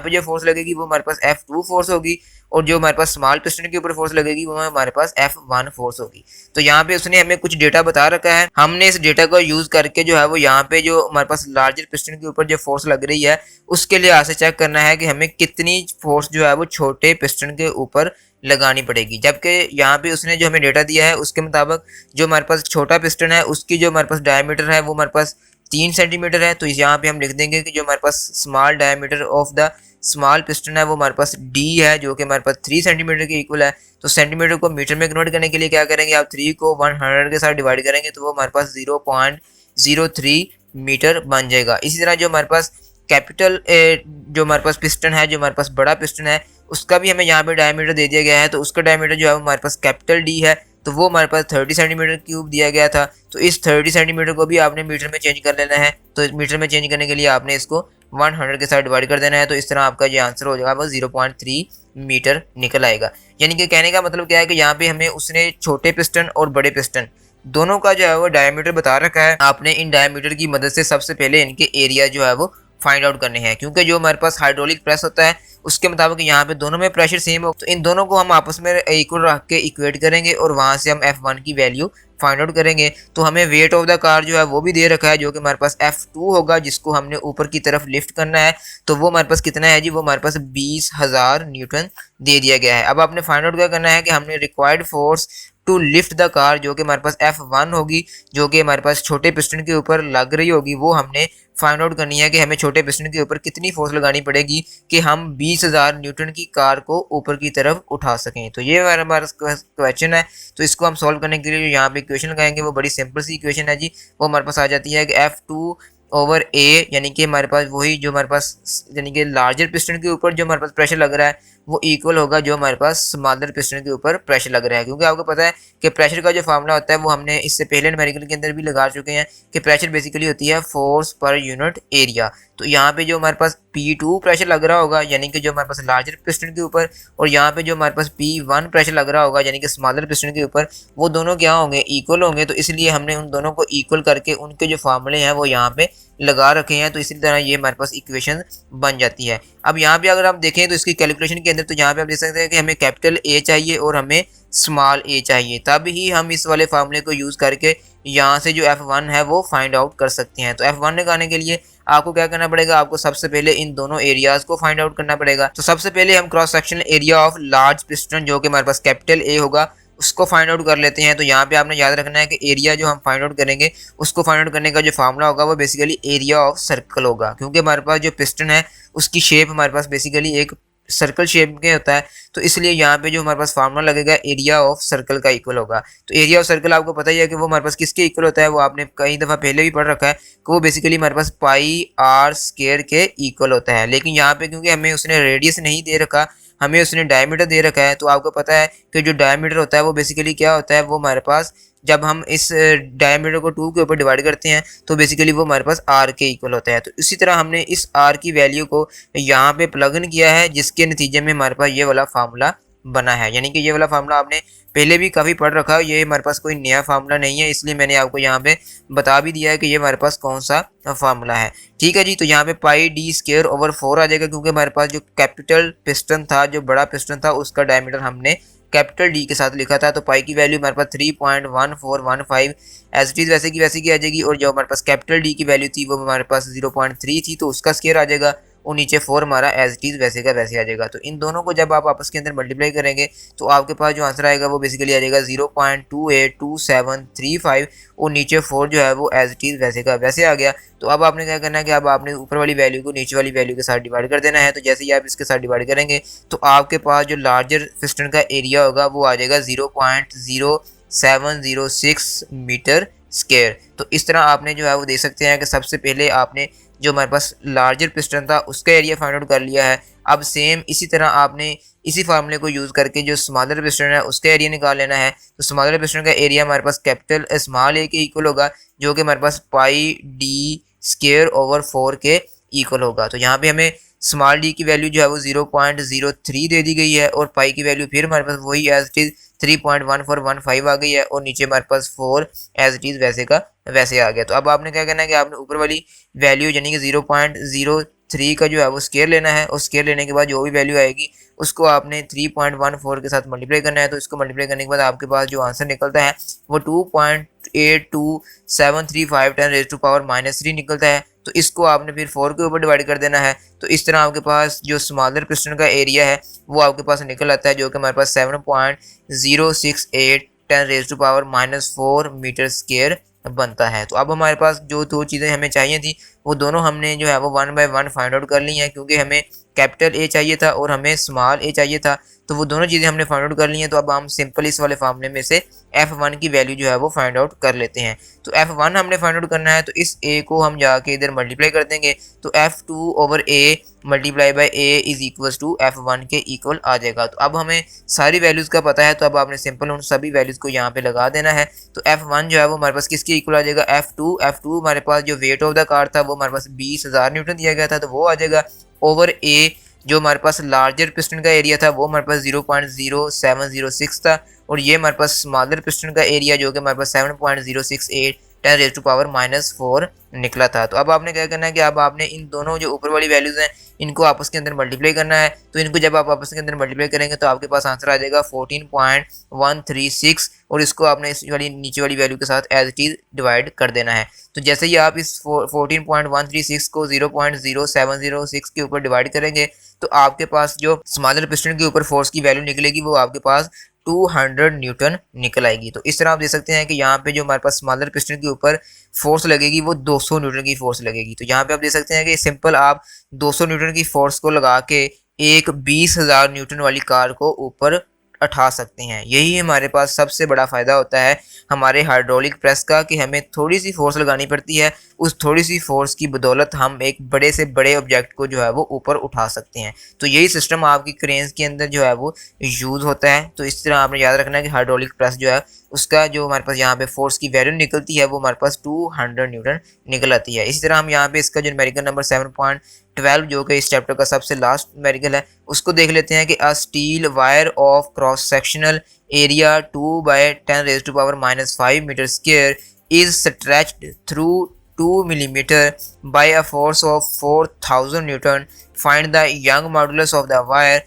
पे जो फोर्स लगेगी वो हमारे पास F2 फोर्स होगी और जो हमारे पास स्मॉल पिस्टन के ऊपर फोर्स लगेगी वो हमारे पास F1 फोर्स होगी। तो यहाँ पे उसने हमें कुछ डेटा बता रखा है, हमने इस डेटा को यूज़ करके जो है वो यहाँ पे जो हमारे पास लार्जर पिस्टन के ऊपर जो फोर्स लग रही है उसके लिए आज से चेक करना है कि हमें कितनी फोर्स जो है वो छोटे पिस्टन के ऊपर लगानी पड़ेगी। जबकि यहाँ पे उसने जो हमें डेटा दिया है उसके मुताबिक जो हमारे पास छोटा पिस्टन है उसकी जो हमारे पास डायमीटर है वो हमारे पास 3 सेंटीमीटर है। तो यहाँ पे हम लिख देंगे कि जो हमारे पास small diameter of the small piston है वो हमारे पास D है जो कि हमारे पास 3 सेंटीमीटर के इक्वल है। तो सेंटीमीटर को मीटर में कन्वर्ट करने के लिए क्या करेंगे, आप 3 को 100 के साथ डिवाइड करेंगे तो वो हमारे पास 0.03 मीटर बन जाएगा। इसी तरह जो हमारे पास कैपिटल जो हमारे पास पिस्टन है, जो हमारे पास बड़ा पिस्टन है उसका भी हमें यहाँ पे डायमीटर दे दिया गया है। तो उसका डायमीटर जो है हमारे पास कैपिटल D है, तो वो हमारे पास 30 सेंटीमीटर क्यूब दिया गया था। तो इस 30 सेंटीमीटर को भी आपने मीटर में चेंज कर लेना है। तो मीटर में चेंज करने के लिए आपने इसको 100 के साथ डिवाइड कर देना है। तो इस तरह आपका जो आंसर हो जाएगा वो 0.3 मीटर निकल आएगा। यानी कि कहने का मतलब क्या है कि यहाँ पे हमें उसने छोटे पिस्टन और बड़े पिस्टन दोनों का जो है वो डायमीटर बता रखा है। आपने इन डायमीटर की मदद से सबसे पहले इनके एरिया जो है वो फाइंड आउट करने हैं, क्योंकि जो हमारे पास हाइड्रोलिक प्रेस होता है उसके मुताबिक यहाँ पे दोनों में प्रेशर सेम हो, तो इन दोनों को हम आपस में इक्वल रख के इक्वेट करेंगे और वहाँ से हम F1 की वैल्यू फाइंड आउट करेंगे। तो हमें वेट ऑफ द कार जो है वो भी दे रखा है जो कि हमारे पास F2 होगा, जिसको हमने ऊपर की तरफ लिफ्ट करना है। तो वो हमारे पास कितना है जी, वो हमारे पास 20,000 न्यूटन दे दिया गया है। अब आपने फाइंड आउट क्या करना है कि हमने required force to lift the car जो कि हमारे पास F1 होगी, जो कि हमारे पास छोटे पिस्टन के ऊपर लग रही होगी, वो हमने फाइंड आउट करनी है कि हमें छोटे पिस्टन के ऊपर कितनी फोर्स लगानी पड़ेगी कि हम 20,000 न्यूटन की कार को ऊपर की तरफ उठा सकें। तो ये हमारा क्वेश्चन है। तो इसको हम सॉल्व करने के लिए यहाँ पे इक्वेशन लगाएंगे, वो बड़ी सिंपल सी इक्वेशन है जी। वो हमारे पास आ जाती है कि F2/A यानी कि हमारे पास वही जो हमारे पास यानी कि लार्जर पिस्टन के ऊपर जो हमारे पास प्रेशर लग रहा है वो इक्वल होगा जो हमारे पास स्मॉलर पिस्टन के ऊपर प्रेशर लग रहा है। क्योंकि आपको पता है कि प्रेशर का जो फार्मूला होता है वो हमने इससे पहले न्यूमेरिकल के अंदर भी लगा चुके हैं कि प्रेशर बेसिकली होती है फोर्स पर यूनिट एरिया। तो यहाँ पे जो हमारे पास P2 प्रेशर लग रहा होगा यानी कि जो हमारे पास लार्जर पिस्टन के ऊपर, और यहाँ पे जो हमारे पास P1 प्रेशर लग रहा होगा यानी कि स्मॉलर पिस्टन के ऊपर, वो दोनों क्या होंगे, इक्वल होंगे। तो इसलिए हमने उन दोनों को इक्वल करके उनके जो फार्मूले हैं वो यहाँ पे लगा रखे हैं। तो इसी तरह ये हमारे पास इक्वेशन बन जाती है। अब यहाँ पे अगर आप देखें तो इसकी कैलकुलेशन के अंदर, तो यहाँ पे आप देख सकते हैं कि हमें कैपिटल A चाहिए और हमें स्मॉल a चाहिए, तब ही हम इस वाले फार्मूले को यूज़ करके यहाँ से जो F1 है वो फाइंड आउट कर सकते हैं। तो F1 निकालने के लिए आपको क्या करना पड़ेगा, आपको सबसे पहले इन दोनों एरियाज को फाइंड आउट करना पड़ेगा। तो सबसे पहले हम cross sectional area of large piston जो कि हमारे पास कैपिटल A होगा उसको फाइंड आउट कर लेते हैं। तो यहाँ पे आपने याद रखना है कि एरिया जो हम फाइंड आउट करेंगे उसको फाइंड आउट करने का जो फार्मूला होगा वो बेसिकली एरिया ऑफ सर्कल होगा, क्योंकि हमारे पास जो पिस्टन है उसकी शेप हमारे पास बेसिकली एक सर्कल शेप के होता है। तो इसलिए यहाँ पे जो हमारे पास फार्मूला लगेगा एरिया ऑफ सर्कल का इक्वल होगा। तो एरिया ऑफ सर्कल आपको पता ही है कि वो हमारे पास किसके इक्वल होता है, वो आपने कई दफ़ा पहले भी पढ़ रखा है कि वो बेसिकली हमारे पास पाई आर स्क्वायर के इक्वल होता है। लेकिन यहाँ पे क्योंकि हमें उसने रेडियस नहीं दे रखा, हमें उसने डायमीटर दे रखा है, तो आपको पता है कि जो डायमीटर होता है वो बेसिकली क्या होता है, वो हमारे पास जब हम इस डायमीटर को 2 के ऊपर डिवाइड करते हैं तो बेसिकली वो हमारे पास आर के इक्वल होता है। तो इसी तरह हमने इस आर की वैल्यू को यहाँ पे प्लग इन किया है, जिसके नतीजे में हमारे पास ये वाला फार्मूला बना है। यानी कि ये वाला फार्मूला आपने पहले भी काफ़ी पढ़ रखा है, ये हमारे पास कोई नया फार्मूला नहीं है, इसलिए मैंने आपको यहाँ पे बता भी दिया है कि ये हमारे पास कौन सा फार्मूला है। ठीक है जी, तो यहाँ पे पाई डी स्क्वायर ओवर 4 आ जाएगा, क्योंकि हमारे पास जो कैपिटल पिस्टन था, जो बड़ा पिस्टन था, उसका डायमीटर हमने कैपिटल डी के साथ लिखा था। तो पाई की वैल्यू हमारे पास 3.1415 एज इट इज़ वैसे की आ जाएगी, और जो हमारे पास कैपिटल डी की वैल्यू थी वो हमारे पास 0.3 थी, तो उसका स्क्वायर आ जाएगा, और नीचे 4 हमारा एज इट इज़ वैसे का वैसे आ जाएगा। तो इन दोनों को जब आप आपस के अंदर मल्टीप्लाई करेंगे तो आपके पास जो आंसर आएगा वो बेसिकली आ जाएगा 0.282735, और नीचे 4 जो है वो एज इट इज़ वैसे का वैसे आ गया। तो अब आपने क्या करना है कि अब आपने ऊपर वाली वैल्यू को नीचे वाली वैल्यू के साथ डिवाइड कर देना है। तो जैसे ही आप इसके साथ डिवाइड करेंगे तो आपके पास जो लार्जर पिस्टन का एरिया होगा वो आ जाएगा 0.0706 मीटर स्क्वायर। तो इस तरह आपने जो है वो देख सकते हैं कि सबसे पहले आपने जो हमारे पास लार्जर पिस्टन था उसका एरिया फाइंड आउट कर लिया है। अब सेम इसी तरह आपने इसी फार्मूले को यूज़ करके जो स्मॉलर पिस्टन है उसका एरिया निकाल लेना है। तो स्मॉलर पिस्टन का एरिया हमारे पास कैपिटल स्मॉल ए के इक्वल होगा, जो कि हमारे पास पाई डी स्क्वायर ओवर 4 के इक्वल होगा। तो यहाँ पे हमें स्मॉल डी की वैल्यू जो है वो 0.03 दे दी गई है, और पाई की वैल्यू फिर हमारे पास वही एज इट इज़ 3.1415 आ गई है, और नीचे हमारे पास 4 एज इट इज़ वैसे का वैसे आ गया। तो अब आपने क्या करना है कि आपने ऊपर वाली वैल्यू यानी कि 0.03 का जो है वो स्क्वायर लेना है, और स्क्वायर लेने के बाद जो भी वैल्यू आएगी उसको आपने 3.14 के साथ मल्टीप्लाई करना है। तो इसको मल्टीप्लाई करने के बाद आपके पास जो आंसर निकलता है वो 2.82735 10⁻³ निकलता है। तो इसको आपने फिर 4 के ऊपर डिवाइड कर देना है। तो इस तरह आपके पास जो स्मॉलर पिस्टन का एरिया है वो आपके पास निकल आता है, जो कि हमारे पास 7.068 10⁻⁻4 मीटर स्क्वायर बनता है। तो अब हमारे पास जो दो चीज़ें हमें चाहिए थी वो दोनों हमने जो है वो 1 बाय 1 फाइंड आउट कर ली हैं, क्योंकि हमें कैपिटल ए चाहिए था और हमें स्मॉल ए चाहिए था। तो वो दोनों चीज़ें हमने फाइंड आउट कर ली हैं। तो अब हम सिंपल इस वाले फार्मूले में से F1 की वैल्यू जो है वो फाइंड आउट कर लेते हैं। तो F1 हमने फाइंड आउट करना है, तो इस A को हम जाके इधर मल्टीप्लाई कर देंगे, तो F2 over A multiply by A is equals to F1 के इक्वल आ जाएगा। तो अब हमें सारी वैल्यूज़ का पता है, तो अब आपने सिंपल उन सभी वैल्यूज़ को यहाँ पे लगा देना है। तो F1 जो है वो हमारे पास किसके इक्वल आ जाएगा, F2 हमारे पास जो वेट ऑफ द कार था वो हमारे पास 20,000 न्यूटन दिया गया था, तो वो आ जाएगा ओवर A जो हमारे पास लार्जर पिस्टन का एरिया था वो हमारे पास 0.0706 था, और ये हमारे पास स्मॉलर पिस्टन का एरिया जो कि हमारे पास 7.068 10⁻⁻4 निकला था। तो अब आपने क्या करना है कि अब आपने इन दोनों जो ऊपर वाली वैल्यूज़ हैं इनको आपस के अंदर मल्टीप्लाई करना है। तो इनको जब आप आपस के अंदर मल्टीप्लाई करेंगे तो आपके पास आंसर आ जाएगा 14.136, और इसको आपने इस वाली नीचे वाली वैल्यू के साथ एज इट इज़ डिवाइड कर देना है। तो जैसे ही आप इस 14.136 को 0.0706 के ऊपर डिवाइड करेंगे तो आपके पास जो स्मॉलर पिस्टन के ऊपर फोर्स की वैल्यू निकलेगी वो आपके पास 200 न्यूटन निकल आएगी। तो इस तरह आप देख सकते हैं कि यहाँ पे जो हमारे पास स्मॉलर पिस्टन के ऊपर फोर्स लगेगी वो 200 न्यूटन की फोर्स लगेगी। तो यहाँ पे आप देख सकते हैं कि सिंपल आप 200 न्यूटन की फोर्स को लगा के एक 20,000 न्यूटन वाली कार को ऊपर उठा सकते हैं। यही हमारे पास सबसे बड़ा फ़ायदा होता है हमारे हाइड्रोलिक प्रेस का, कि हमें थोड़ी सी फोर्स लगानी पड़ती है, उस थोड़ी सी फोर्स की बदौलत हम एक बड़े से बड़े ऑब्जेक्ट को जो है वो ऊपर उठा सकते हैं। तो यही सिस्टम आपकी क्रेन्स के अंदर जो है वो यूज़ होता है। तो इस तरह आपने याद रखना है कि हाइड्रोलिक प्रेस जो है उसका जो हमारे पास यहाँ पे फोर्स की वैल्यू निकलती है वो हमारे पास 200 न्यूटन निकल आती है। इसी तरह हम यहाँ पे इसका जो न्यूमेरिकल नंबर 7.12 जो कि इस चैप्टर का सबसे लास्ट न्यूमेरिकल है उसको देख लेते हैं कि a steel wire of cross sectional area 2/10⁻⁻5 metre square is stretched through 2 millimeter by a force of 4000 Newton. Find the young modulus of the wire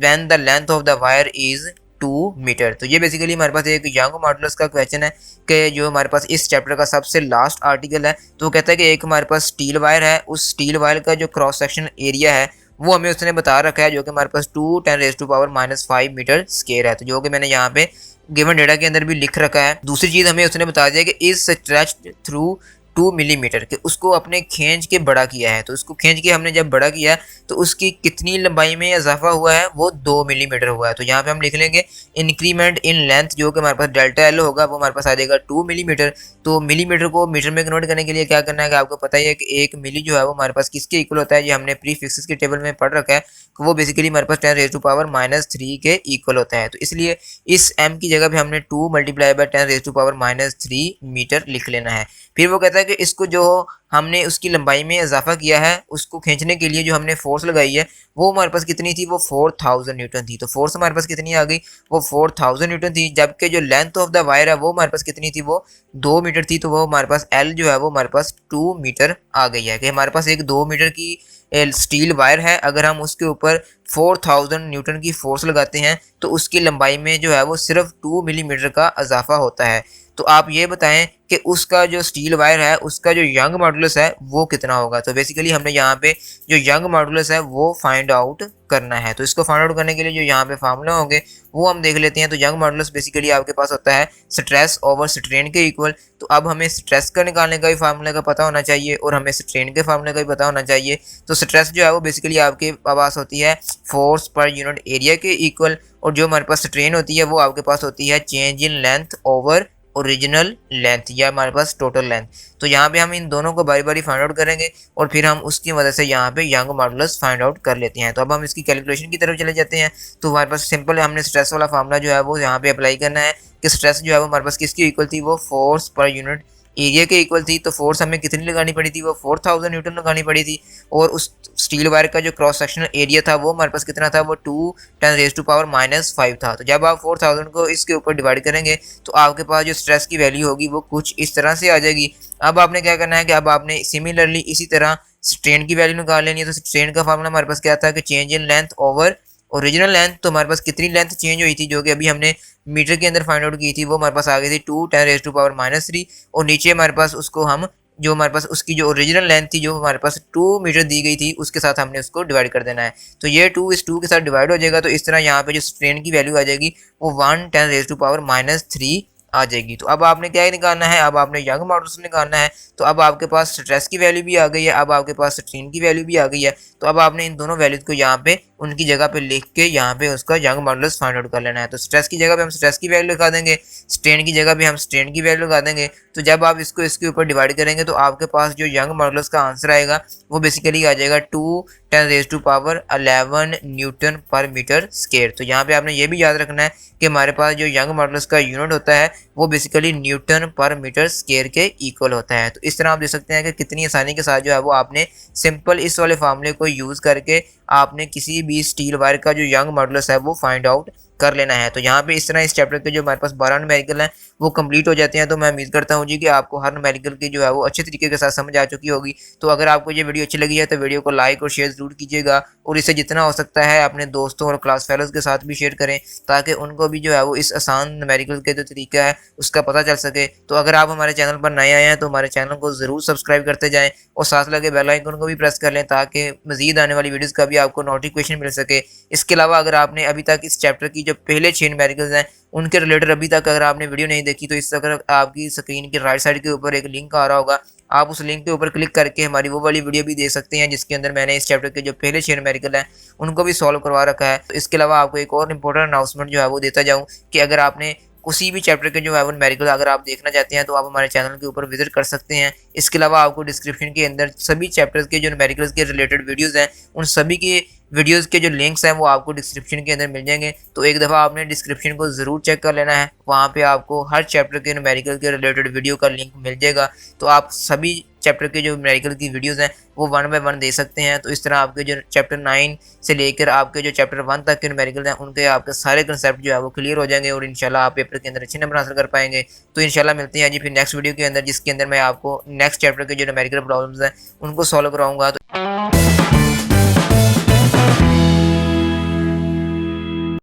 when the length of the wire is 2 metre. तो ये बेसिकली हमारे पास एक यंग मॉडुलस का क्वेश्चन है कि जो हमारे पास इस चैप्टर का सबसे लास्ट आर्टिकल है। तो वो कहता है कि एक हमारे पास स्टील वायर है, उस स्टील वायर का जो क्रॉस सेक्शन एरिया है वो हमें उसने बता रखा है जो कि हमारे पास 2×10⁻⁻5 मीटर स्क्वायर है। तो जो कि मैंने यहाँ पे गिवन डेटा के अंदर भी लिख रखा है। दूसरी चीज़ हमें उसने बता दिया कि इज स्ट्रेच्ड थ्रू 2 मिलीमीटर के उसको अपने खींच के बड़ा किया है। तो उसको खींच के हमने जब बड़ा किया तो उसकी कितनी लंबाई में इजाफा हुआ है वो 2 मिलीमीटर हुआ है। तो यहाँ पे हम लिख लेंगे इंक्रीमेंट इन लेंथ जो कि हमारे पास डेल्टा एल होगा वो हमारे पास आ जाएगा 2 मिलीमीटर। तो मिलीमीटर को मीटर में कन्वर्ट करने के लिए क्या करना है कि आपको पता ही है कि एक मिली जो है वो हमारे पास किसके इक्वल होता है, ये हमने प्री फिक्सेस के टेबल में पढ़ रखा है कि वो बेसिकली हमारे पास 10⁻³ के इक्वल होता है। तो इसलिए इस m की जगह पे हमने 2 × 10⁻³ मीटर लिख लेना है। फिर वो कहता है कि इसको जो हमने उसकी लंबाई में इजाफा किया है उसको खींचने के लिए जो हमने फोर्स लगाई है वो हमारे पास कितनी थी, वो 4000 न्यूटन थी। तो फोर्स हमारे पास कितनी आ गई, वो 4000 न्यूटन थी। जबकि जो लेंथ ऑफ द वायर है वो हमारे पास कितनी थी, वो 2 मीटर थी। तो वो हमारे पास एल जो है वो हमारे पास 2 मीटर आ गई है कि हमारे पास एक 2 मीटर की स्टील वायर है। अगर हम उसके ऊपर 4000 न्यूटन की फोर्स लगाते हैं तो उसकी लंबाई में जो है वो सिर्फ 2 मिलीमीटर का इजाफा होता है। तो आप ये बताएं कि उसका जो स्टील वायर है उसका जो यंग मॉडुलस है वो कितना होगा। तो बेसिकली हमने यहाँ पे जो यंग मॉडुलस है वो फाइंड आउट करना है। तो इसको फाइंड आउट करने के लिए जो यहाँ पे फार्मूला होंगे वो हम देख लेते हैं। तो यंग मॉडुलस बेसिकली आपके पास होता है स्ट्रेस ओवर स्ट्रेन के इक्वल। तो अब हमें स्ट्रेस का निकालने का भी फार्मूला का पता होना चाहिए और हमें स्ट्रेन के फार्मूले का भी पता होना चाहिए। तो स्ट्रेस जो है वो बेसिकली आपके पास होती है फोर्स पर यूनिट एरिया के इक्वल, और जो हमारे पास स्ट्रेन होती है वो आपके पास होती है change in length over original length या हमारे पास टोटल लेंथ। तो यहाँ पे हम इन दोनों को बारी बारी फाइंड आउट करेंगे और फिर हम उसकी मदद से यहाँ पे यंग मॉडुलस फाइंड आउट कर लेते हैं। तो अब हम इसकी कैलकुलेशन की तरफ चले जाते हैं। तो हमारे पास सिंपल है, हमने स्ट्रेस वाला फार्मूला जो है वो यहाँ पे अप्लाई करना है कि स्ट्रेस जो है वो हमारे पास किसकी इक्वल थी, वो फोर्स पर यूनिट एरिया के इक्वल थी। तो फोर्स हमें कितनी लगानी पड़ी थी, वो 4000 न्यूटन लगानी पड़ी थी। और उस स्टील वायर का जो क्रॉस सेक्शनल एरिया था वो हमारे पास कितना था, वो 2×10⁻⁵ था। तो जब आप 4000 को इसके ऊपर डिवाइड करेंगे तो आपके पास जो स्ट्रेस की वैल्यू होगी वो कुछ इस तरह से आ जाएगी। अब आपने क्या करना है कि अब आपने सिमिलरली इसी तरह स्ट्रेन की वैल्यू निकाल लेनी है। तो स्ट्रेन का फार्मूला हमारे पास क्या था कि change in length over original length. तो हमारे पास कितनी लेंथ चेंज हुई थी जो कि अभी हमने मीटर के अंदर फाइंड आउट की थी, वो हमारे पास आ गई थी 2×10⁻³ और नीचे हमारे पास उसको हम जो हमारे पास उसकी जो ओरिजिनल लेंथ थी जो हमारे पास 2 मीटर दी गई थी उसके साथ हमने उसको डिवाइड कर देना है। तो ये 2 इस 2 के साथ डिवाइड हो जाएगा। तो इस तरह यहाँ पे जो स्ट्रेन की वैल्यू आ जाएगी वो 1×10⁻³ आ जाएगी। तो अब आपने क्या निकालना है, अब आपने यंग मॉडुलस निकालना है। तो अब आपके पास स्ट्रेस की वैल्यू भी आ गई है, अब आपके पास स्ट्रेन की वैल्यू भी आ गई है। तो अब आपने इन दोनों वैल्यूज को यहाँ पे उनकी जगह पे लिख के यहाँ पे उसका यंग मॉडुलस फाइंड आउट कर लेना है। तो स्ट्रेस की जगह पे हम स्ट्रेस की वैल्यू लगा देंगे, स्ट्रेन की जगह पे हम स्ट्रेन की वैल्यू लगा देंगे। तो जब आप इसको इसके ऊपर डिवाइड करेंगे तो आपके पास जो यंग मॉडुलस का आंसर आएगा वो बेसिकली आ जाएगा 2×10⁻11 न्यूटन पर मीटर स्क्वायर। तो यहाँ पे आपने ये भी याद रखना है कि हमारे पास जो यंग मॉडुलस का यूनिट होता है वो बेसिकली न्यूटन पर मीटर स्क्वायर के इक्वल होता है। तो इस तरह आप देख सकते हैं कि कितनी आसानी के साथ जो है वो आपने सिंपल इस वाले फार्मूले को यूज़ करके आपने किसी भी स्टील वायर का जो यंग मॉडुलस है वो फाइंड आउट कर लेना है। तो यहाँ पे इस तरह इस चैप्टर के जो हमारे पास 12 न्यूमेरिकल हैं वो कंप्लीट हो जाते हैं। तो मैं उम्मीद करता हूँ जी कि आपको हर न्यूमेरिकल की जो है वो अच्छे तरीके के साथ समझ आ चुकी होगी। तो अगर आपको ये वीडियो अच्छी लगी है तो वीडियो को लाइक और शेयर जरूर कीजिएगा और इसे जितना हो सकता है अपने दोस्तों और क्लास फेलोज के साथ भी शेयर करें ताकि उनको भी जो है वो इस आसान न्यूमेरिकल के जो तरीका है उसका पता चल सके। तो अगर आप हमारे चैनल पर नए आए हैं तो हमारे चैनल को ज़रूर सब्सक्राइब करते जाएँ और साथ लगे बेल आइकन को भी प्रेस कर लें ताकि मज़ीद आने वाली वीडियोज़ का भी आपको नोटिफिकेशन मिल सके। इसके अलावा अगर आपने अभी तक इस चैप्टर की जो पहले 6 न्यूमेरिकल्स हैं उनके रिलेटेड अभी तक अगर आपने वीडियो नहीं देखी तो इस तरह आपकी स्क्रीन के राइट साइड के ऊपर एक लिंक आ रहा होगा, आप उस लिंक के ऊपर क्लिक करके हमारी वो वाली वीडियो भी देख सकते हैं जिसके अंदर मैंने इस चैप्टर के जो पहले 6 न्यूमेरिकल हैं उनको भी सॉल्व करवा रखा है। तो इसके अलावा आपको एक और इंपॉर्टेंट अनाउंसमेंट जो है वो देता जाऊँ कि अगर आपने किसी भी चैप्टर के जो है वो न्यूमेरिकल अगर आप देखना चाहते हैं तो आप हमारे चैनल के ऊपर विजिट कर सकते हैं। इसके अलावा आपको डिस्क्रिप्शन के अंदर सभी चैप्टर्स के जो न्यूमेरिकल्स के रिलेटेड वीडियोस हैं उन सभी के वीडियोस के जो लिंक्स हैं वो आपको डिस्क्रिप्शन के अंदर मिल जाएंगे। तो एक दफ़ा आपने डिस्क्रिप्शन को ज़रूर चेक कर लेना है, वहाँ पे आपको हर चैप्टर के न्यूमेरिकल के रिलेटेड वीडियो का लिंक मिल जाएगा। तो आप सभी चैप्टर के जो न्यूमेरिकल की वीडियोस हैं वो 1 बाय 1 दे सकते हैं। तो इस तरह आपके जो चैप्टर 9 से लेकर आपके जो चैप्टर 1 तक के न्यूमेरिकल हैं उनके आपके सारे कंसेप्ट जो है वो क्लियर हो जाएंगे और इंशाल्लाह आप पेपर के अंदर अच्छे नंबर हासिल कर पाएंगे। तो इंशाल्लाह मिलते हैं जी फिर नेक्स्ट वीडियो के अंदर, जिसके अंदर मैं आपको नेक्स्ट चैप्टर के जो न्यूमेरिकल प्रॉब्लम्स हैं उनको सॉल्व कराऊंगा। तो